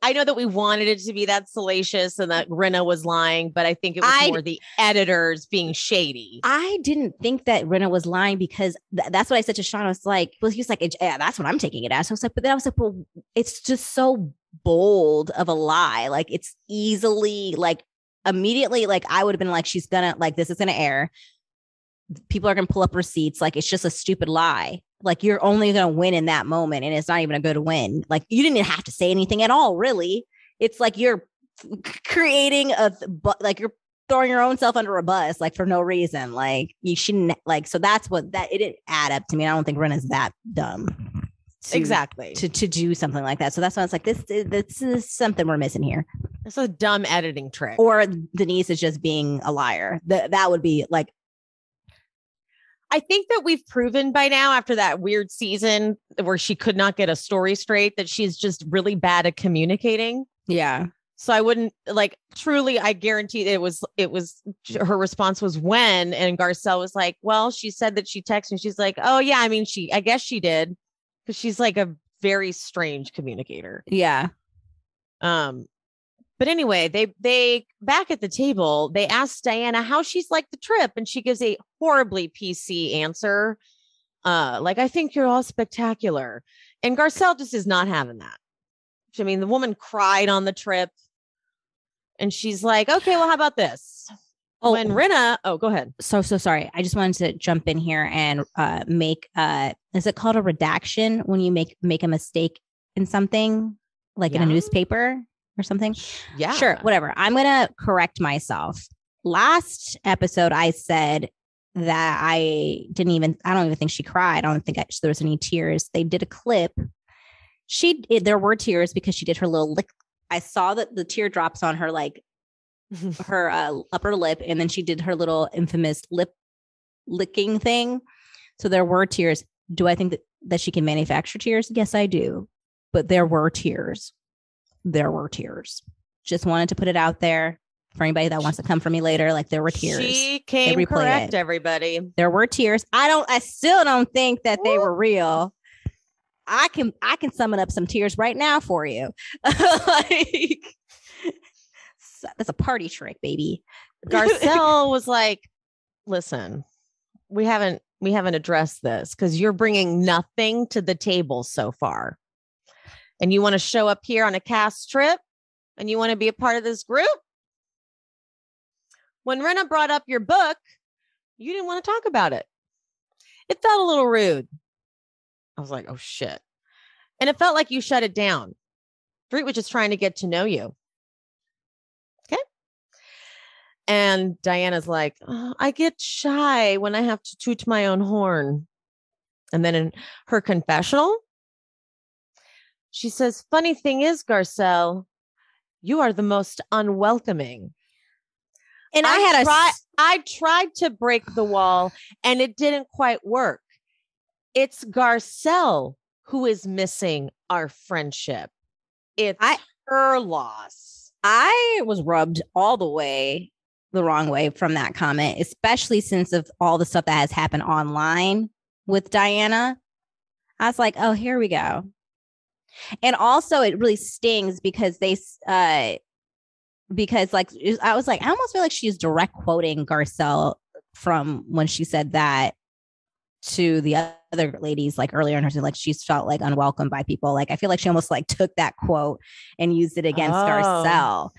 I know that we wanted it to be that salacious and that Rinna was lying, but I think it was more the editors being shady. I didn't think that Rinna was lying because that's what I said to Sean. I was like, well, he was like, yeah, that's what I'm taking it as. I was like, but then I was like, well, it's just so bold of a lie. Like it's easily like immediately, like I would have been like, she's gonna like, this is gonna air. People are gonna pull up receipts. Like it's just a stupid lie. Like you're only going to win in that moment. And it's not even a good win. Like you didn't have to say anything at all, really. It's like you're creating like you're throwing your own self under a bus, like for no reason. Like you shouldn't like, so that's what that, it didn't add up to me. I don't think Rinna's that dumb. Exactly. To do something like that. So that's why it's like, this is something we're missing here. It's a dumb editing trick. Or Denise is just being a liar. That would be like, I think that we've proven by now after that weird season where she could not get a story straight that she's just really bad at communicating. Yeah. So I wouldn't like truly, I guarantee it was her response was when, and Garcelle was like, well, she said that she texted and she's like, oh yeah, I mean, I guess she did. Cause she's like a very strange communicator. Yeah. But anyway, they back at the table, they asked Diana how she's liked the trip, and she gives a horribly PC answer. Like, I think you're all spectacular. And Garcelle just is not having that. I mean, the woman cried on the trip. And she's like, okay, well, how about this? Oh, when Rinna, go ahead. So sorry. I just wanted to jump in here and make is it called a redaction when you make a mistake in something like in a newspaper? Or something. Yeah, sure. Whatever. I'm going to correct myself. Last episode, I said that I don't even think she cried. I don't think there was any tears. They did a clip. There were tears because she did her little lick. I saw that the teardrops on her, like her upper lip. And then she did her little infamous lip licking thing. So there were tears. Do I think that she can manufacture tears? Yes, I do. But there were tears. There were tears. Just wanted to put it out there for anybody that wants to come for me later. Like there were tears. She came correct, everybody. There were tears. I still don't think that they were real. I can summon up some tears right now for you. Like that's a party trick, baby. Garcelle was like, listen, we haven't addressed this because you're bringing nothing to the table so far. And you want to show up here on a cast trip and you want to be a part of this group? When Rinna brought up your book, you didn't want to talk about it. It felt a little rude. I was like, oh, shit. And it felt like you shut it down. Dorit was just trying to get to know you. Okay. And Diana's like, oh, I get shy when I have to toot my own horn. And then in her confessional, she says, funny thing is, Garcelle, you are the most unwelcoming. And I tried to break the wall and it didn't quite work. It's Garcelle who is missing our friendship. It's her loss. I was rubbed all the way the wrong way from that comment, especially since of all the stuff that has happened online with Diana. I was like, oh, here we go. And also it really stings because because like, I was like, I almost feel like she's direct quoting Garcelle from when she said that to the other ladies, like earlier in her season, like she's felt like unwelcome by people. Like, I feel like she almost like took that quote and used it against Garcelle.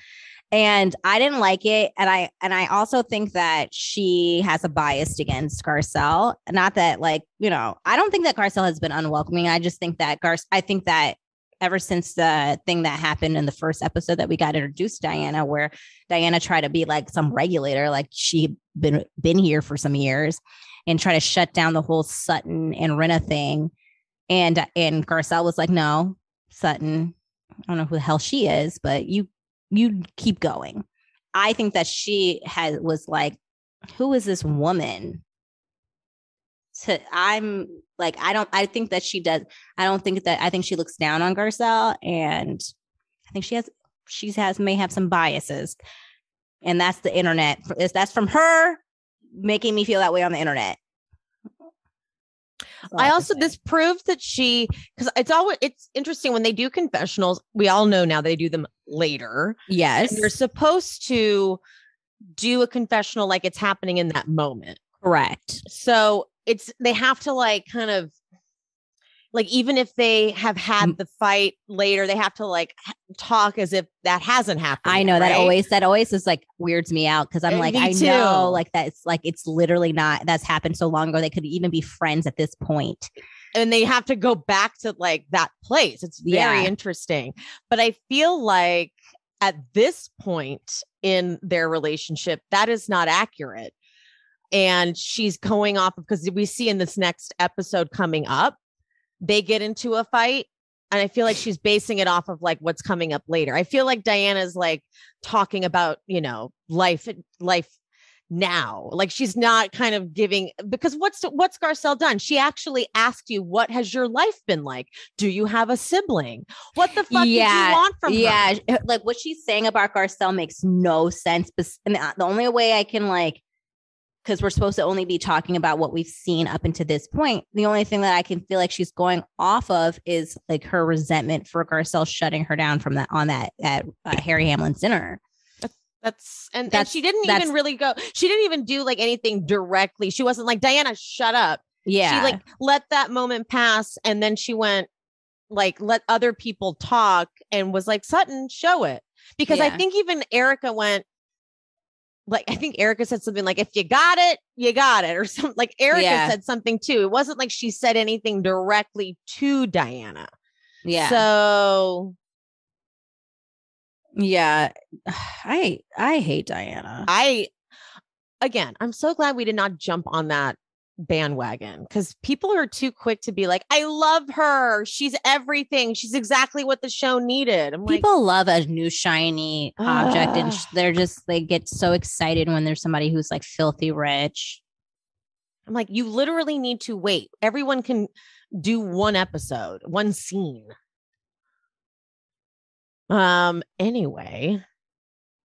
And I didn't like it. And I also think that she has a bias against Garcelle. Not that like, I don't think that Garcelle has been unwelcoming. I just think that I think that ever since the thing that happened in the first episode that we got introduced to Diana, where Diana tried to be like some regulator, like she'd been here for some years and try to shut down the whole Sutton and Rinna thing. And Garcelle was like, no, Sutton, I don't know who the hell she is, but you keep going. I think that she was like, who is this woman? I think that she does. I think she looks down on Garcelle, and I think she may have some biases, and that's the internet. That's from her making me feel that way on the internet. I also, this proves that because it's interesting when they do confessionals, we all know now they do them later. Yes. And they're supposed to do a confessional like it's happening in that moment. Correct. So they have to like kind of like, even if they have had the fight later, they have to like talk as if that hasn't happened. I know yet, right? that always is like weirds me out because I'm like, I know like that's like, it's literally not, that's happened so long ago. They could even be friends at this point. And they have to go back to like that place. It's very interesting. But I feel like at this point in their relationship, that is not accurate. And she's going off because we see in this next episode coming up, they get into a fight. And I feel like she's basing it off of like what's coming up later. I feel like Diana's like talking about, life now. Like she's not kind of giving, because what's Garcelle done? She actually asked you, what has your life been like? Do you have a sibling? What the fuck did you want from her? Yeah. Like what she's saying about Garcelle makes no sense. But the only way I can like, because we're supposed to only be talking about what we've seen up until this point. The only thing that I can feel like she's going off of is like her resentment for Garcelle shutting her down from at Harry Hamlin's dinner. And she didn't even really go. She didn't even do like anything directly. She wasn't like, Diana, shut up. Yeah. She like let that moment pass. And then she went like, let other people talk and was like, Sutton, show it. Because I think even Erika went, like, I think Erika said something like, if you got it, you got it. Or something like Erika said something too. It wasn't like she said anything directly to Diana. Yeah. So. Yeah. I hate Diana. I'm so glad we did not jump on that bandwagon because people are too quick to be like, I love her. She's everything. She's exactly what the show needed. People love a new shiny object and they get so excited when there's somebody who's like filthy rich. I'm like, you literally need to wait. Everyone can do one episode, one scene. Anyway.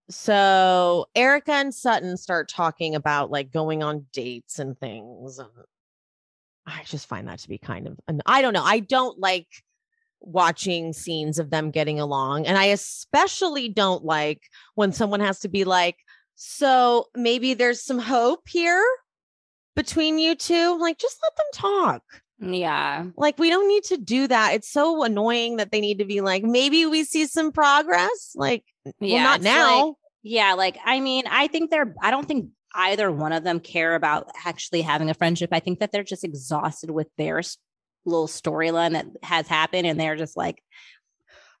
So Erika and Sutton start talking about like going on dates and things. And I just find that to be kind of, I don't know. I don't like watching scenes of them getting along. And I especially don't like when someone has to be like, so maybe there's some hope here between you two. Like, just let them talk. Yeah. Like, we don't need to do that. It's so annoying that they need to be like, maybe we see some progress. Like, well, not now. Like, I mean, I don't think either one of them care about actually having a friendship. I think that they're just exhausted with their little storyline that has happened. And they're just like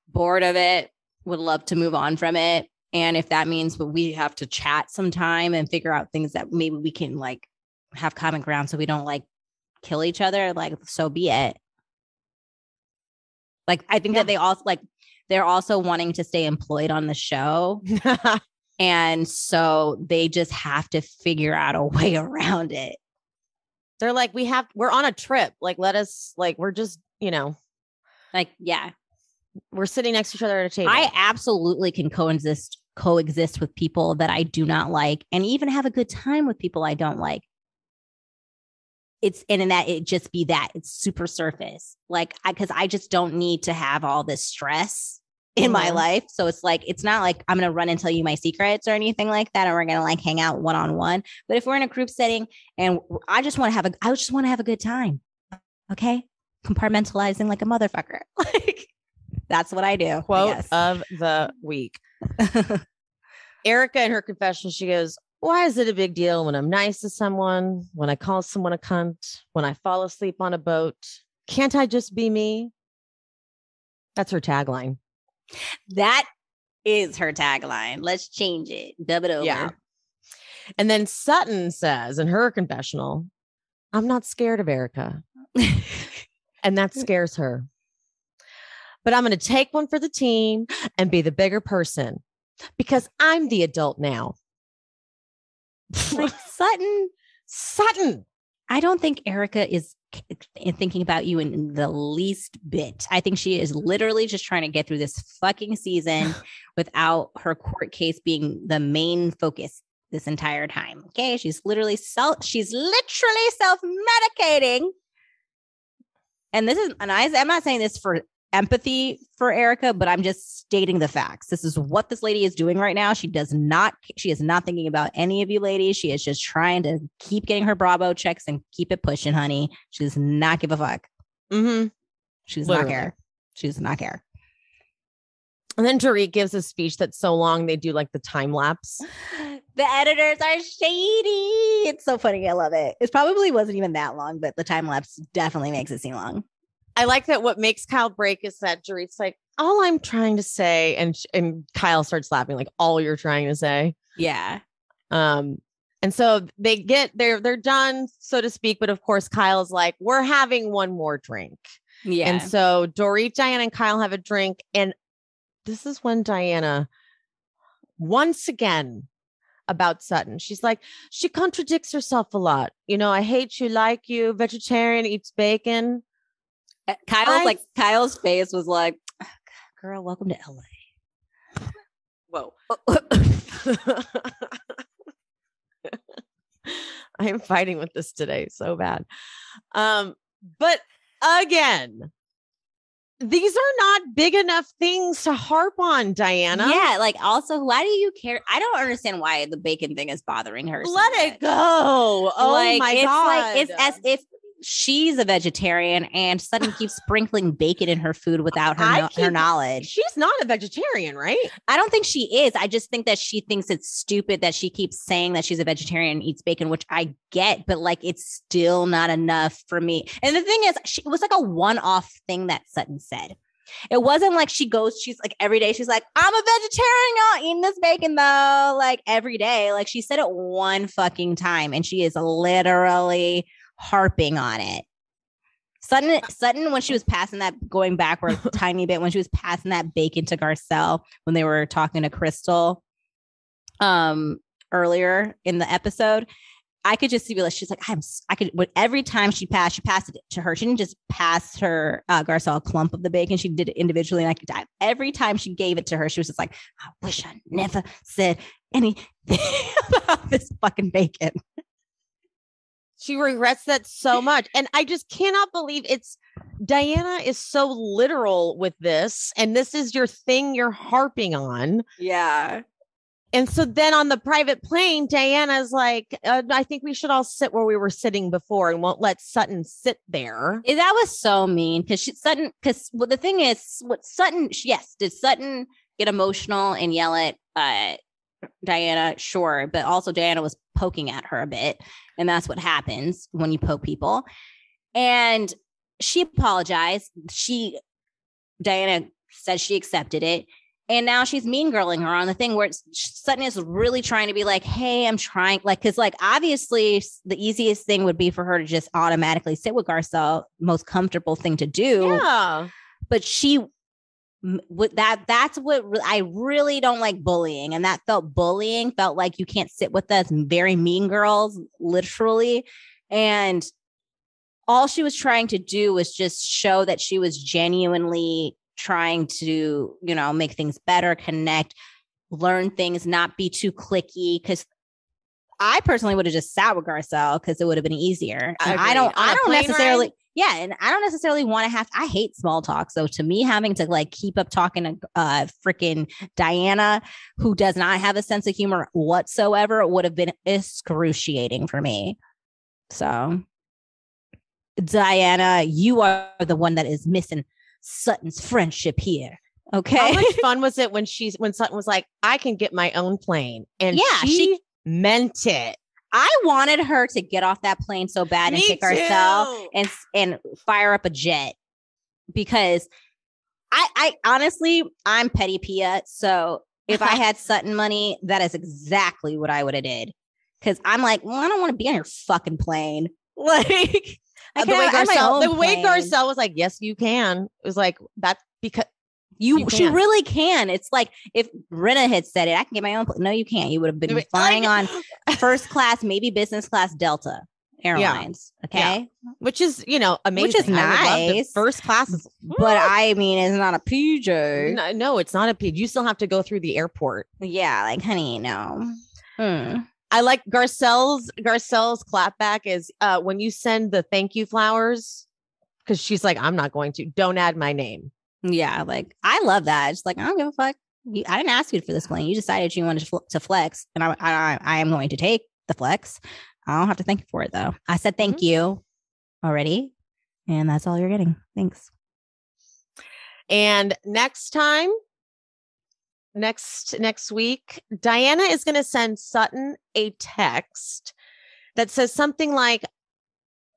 bored of it, would love to move on from it. And if that means we have to chat sometime and figure out things that maybe we can like have common ground so we don't like kill each other, like, so be it. Like, I think that they also like, they're also wanting to stay employed on the show. And so they just have to figure out a way around it. They're like, we're on a trip. Like, let us, like, we're just, like, yeah, we're sitting next to each other at a table. I absolutely can coexist with people that I do not like and even have a good time with people I don't like. In that it just be that it's super surface, like, because I just don't need to have all this stress in my life. So it's like, it's not like I'm going to run and tell you my secrets or anything like that. And we're going to like hang out one-on-one. But if we're in a group setting and I just want to have a good time. Okay. Compartmentalizing like a motherfucker. Like, that's what I do. Quote of the week. Erika in her confession, she goes, why is it a big deal when I'm nice to someone, when I call someone a cunt, when I fall asleep on a boat? Can't I just be me? That's her tagline. That is her tagline. Let's change it. Dub it over. Yeah. And then Sutton says in her confessional, I'm not scared of Erika. And that scares her. But I'm going to take one for the team and be the bigger person because I'm the adult now. Like, Sutton. I don't think Erika is thinking about you in the least bit. I think she is literally just trying to get through this fucking season without her court case being the main focus this entire time. Okay. She's literally self-medicating and I'm not saying this for empathy for Erica, but I'm just stating the facts. This is what this lady is doing right now. She is not thinking about any of you ladies. She is just trying to keep getting her Bravo checks and keep it pushing, honey. She does not give a fuck. Mm-hmm. She does not care. She does not care. And then Dorit gives a speech that's so long, they do like the time lapse. The editors are shady. It's so funny. I love it. It probably wasn't even that long, but the time lapse definitely makes it seem long. I like that what makes Kyle break is that Dorit's like, all I'm trying to say, and Kyle starts laughing, like, all you're trying to say. Yeah. And so they're done, so to speak. But of course, Kyle's like, we're having one more drink. Yeah. And so Dorit, Diana, and Kyle have a drink. And this is when Diana, once again, about Sutton, she's like, she contradicts herself a lot. You know, I hate you, like you, vegetarian, eats bacon. Kyle's face was like, oh, girl, welcome to LA. Whoa. I am fighting with this today so bad. But again, these are not big enough things to harp on, Diana. Yeah, like also, why do you care? I don't understand why the bacon thing is bothering her. Let it go. Oh my God. Like, it's as if she's a vegetarian and Sutton keeps sprinkling bacon in her food without her knowledge. She's not a vegetarian, right? I don't think she is. I just think that she thinks it's stupid that she keeps saying that she's a vegetarian and eats bacon, which I get, but like it's still not enough for me. And the thing is, it was like a one-off thing that Sutton said. It wasn't like she's like every day, she's like, I'm a vegetarian, y'all, eating this bacon though, like every day. Like she said it one fucking time and she is literally harping on it. Sutton, when she was passing that, going backward a tiny bit, when she was passing that bacon to Garcelle, when they were talking to Crystal earlier in the episode, I could just see like she's like, every time she passed it to her. She didn't just pass her Garcelle a clump of the bacon. She did it individually. And every time she gave it to her, she was just like, I wish I never said anything about this fucking bacon. She regrets that so much. And I just cannot believe Diana is so literal with this. And this is your thing you're harping on. Yeah. And so then on the private plane, Diana's like, I think we should all sit where we were sitting before and won't let Sutton sit there. That was so mean because the thing is, did Sutton get emotional and yell at Diana? Sure. But also Diana was poking at her a bit. And that's what happens when you poke people. And she apologized. Diana said she accepted it. And now she's mean girling her on the thing where Sutton is really trying to be like, hey, I'm trying, like, because like obviously the easiest thing would be for her to just automatically sit with Garcelle, most comfortable thing to do. Yeah. But that's what I really don't like bullying. And that felt like you can't sit with us, very mean girls, literally. And all she was trying to do was just show that she was genuinely trying to, make things better, connect, learn things, not be too cliquey. Because I personally would have just sat with Garcelle because it would have been easier. I don't necessarily. Ride? Yeah. And I don't necessarily want to I hate small talk. So to me, having to like keep up talking to freaking Diana, who does not have a sense of humor whatsoever, would have been excruciating for me. So Diana, you are the one that is missing Sutton's friendship here. Okay. How much fun was it when Sutton was like, I can get my own plane? And yeah, she meant it. I wanted her to get off that plane so bad and pick Garcelle and fire up a jet because I honestly, I'm petty Pia. So if I had Sutton money, that is exactly what I would have did. Because I'm like, well, I don't want to be on your fucking plane. Like the way Garcelle was like, yes, you can. It was like, that's because she really can. It's like if Rinna had said it, I can get my own. No, you can't. You would have been flying on first class, maybe business class Delta Airlines. Yeah. Okay. Yeah. Which is, amazing. Which is nice. First class. But I mean, it's not a PJ. No, it's not a PJ. You still have to go through the airport. Yeah. Like, honey, no. I like Garcelle's clapback is when you send the thank you flowers because she's like, I'm not going to. Don't add my name. Yeah, like I love that. It's like I don't give a fuck. I didn't ask you for this plane. You decided you wanted to flex, and I am going to take the flex. I don't have to thank you for it though. I said thank you already, and that's all you're getting. Thanks. And next week, Diana is going to send Sutton a text that says something like,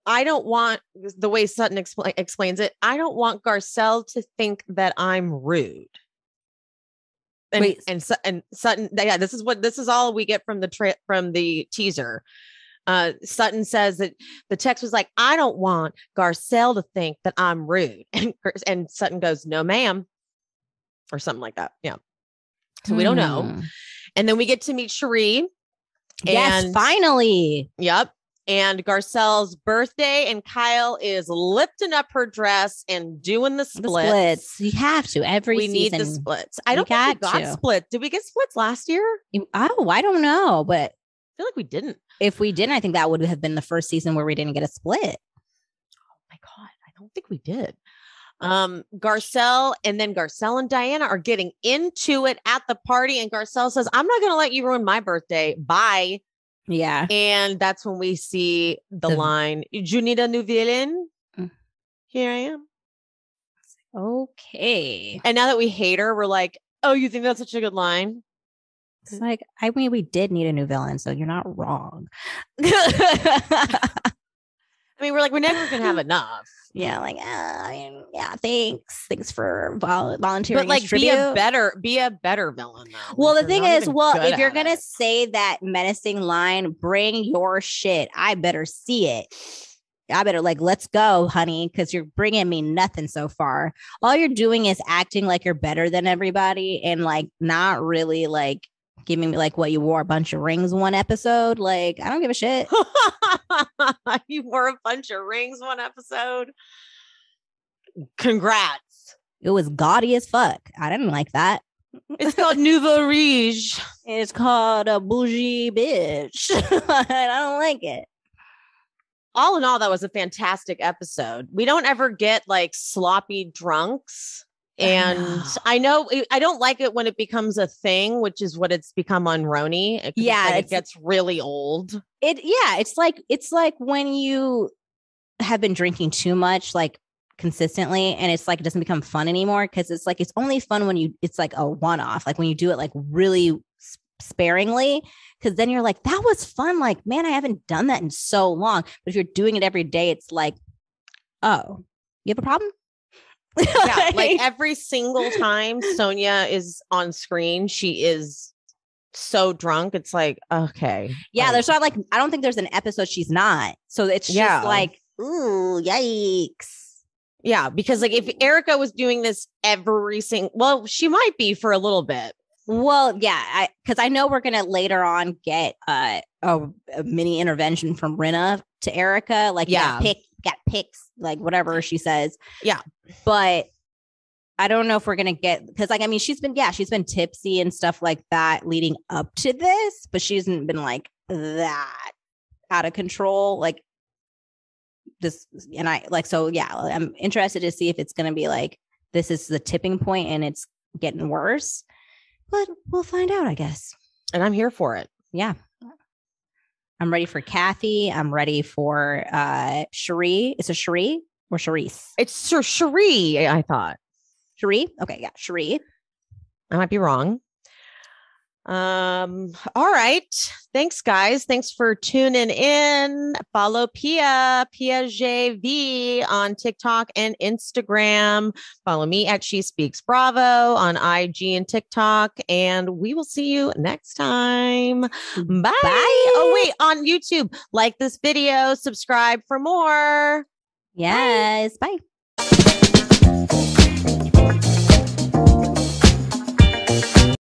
I don't want, the way Sutton explains it, I don't want Garcelle to think that I'm rude. And Sutton, yeah, this is all we get from the teaser. Sutton says that the text was like, I don't want Garcelle to think that I'm rude. And Sutton goes, no, ma'am, or something like that. Yeah. So we don't know. And then we get to meet Cherie. Yes, finally. Yep. And Garcelle's birthday, and Kyle is lifting up her dress and doing the splits. You have to every season. We need the splits. I don't think we got splits. Did we get splits last year? Oh, I don't know, but I feel like we didn't. If we didn't, I think that would have been the first season where we didn't get a split. Oh my God. I don't think we did. Garcelle and Diana are getting into it at the party. And Garcelle says, I'm not going to let you ruin my birthday. Bye. Yeah. And that's when we see the line, "You need a new villain? Here I am." Okay. And now that we hate her, we're like, oh, you think that's such a good line? It's like, I mean, we did need a new villain, so you're not wrong. I mean, we're like, we're never going to have enough. Yeah, like, yeah, thanks for volunteering. But like, be a better villain, though. Well, the thing is, if you're gonna say that menacing line, bring your shit. I better see it. I better let's go, honey, because you're bringing me nothing so far. All you're doing is acting like you're better than everybody, and not really giving me what you wore a bunch of rings one episode. I don't give a shit. You wore a bunch of rings one episode. Congrats. It was gaudy as fuck. I didn't like that. It's called Nouveau Riche. It's called a bougie bitch. I don't like it. All in all, that was a fantastic episode. We don't ever get sloppy drunks. And I know I don't like it when it becomes a thing, which is what it's become on RHONY. Yeah, it gets really old. It's like when you have been drinking too much, consistently, and it's it doesn't become fun anymore, because it's it's only fun when it's a one-off, when you do it really sparingly, because then you're that was fun. Man, I haven't done that in so long. But if you're doing it every day, it's oh, you have a problem? Yeah, every single time Sonja is on screen, she is so drunk. It's okay. Yeah, there's not I don't think there's an episode she's not. So it's just ooh, yikes. Yeah, because if Erika was doing this every single, she might be for a little bit. Well, yeah, because I know we're gonna later on get a mini intervention from Rinna to Erika. Got pics, whatever she says. Yeah. But I don't know if we're going to get, because she's been tipsy and stuff like that leading up to this, but she hasn't been that out of control. I'm interested to see if it's going to be this is the tipping point and it's getting worse, but we'll find out, I guess. And I'm here for it. Yeah. I'm ready for Kathy. I'm ready for Cherie. Is it Cherie or Charisse? It's Cherie, I thought. Cherie? Okay, yeah, Cherie. I might be wrong. All right. Thanks, guys. Thanks for tuning in. Follow Pia JV on TikTok and Instagram. Follow me at She Speaks Bravo on IG and TikTok. And we will see you next time. Bye. Bye. Oh, wait, on YouTube. Like this video, subscribe for more. Yes. Bye.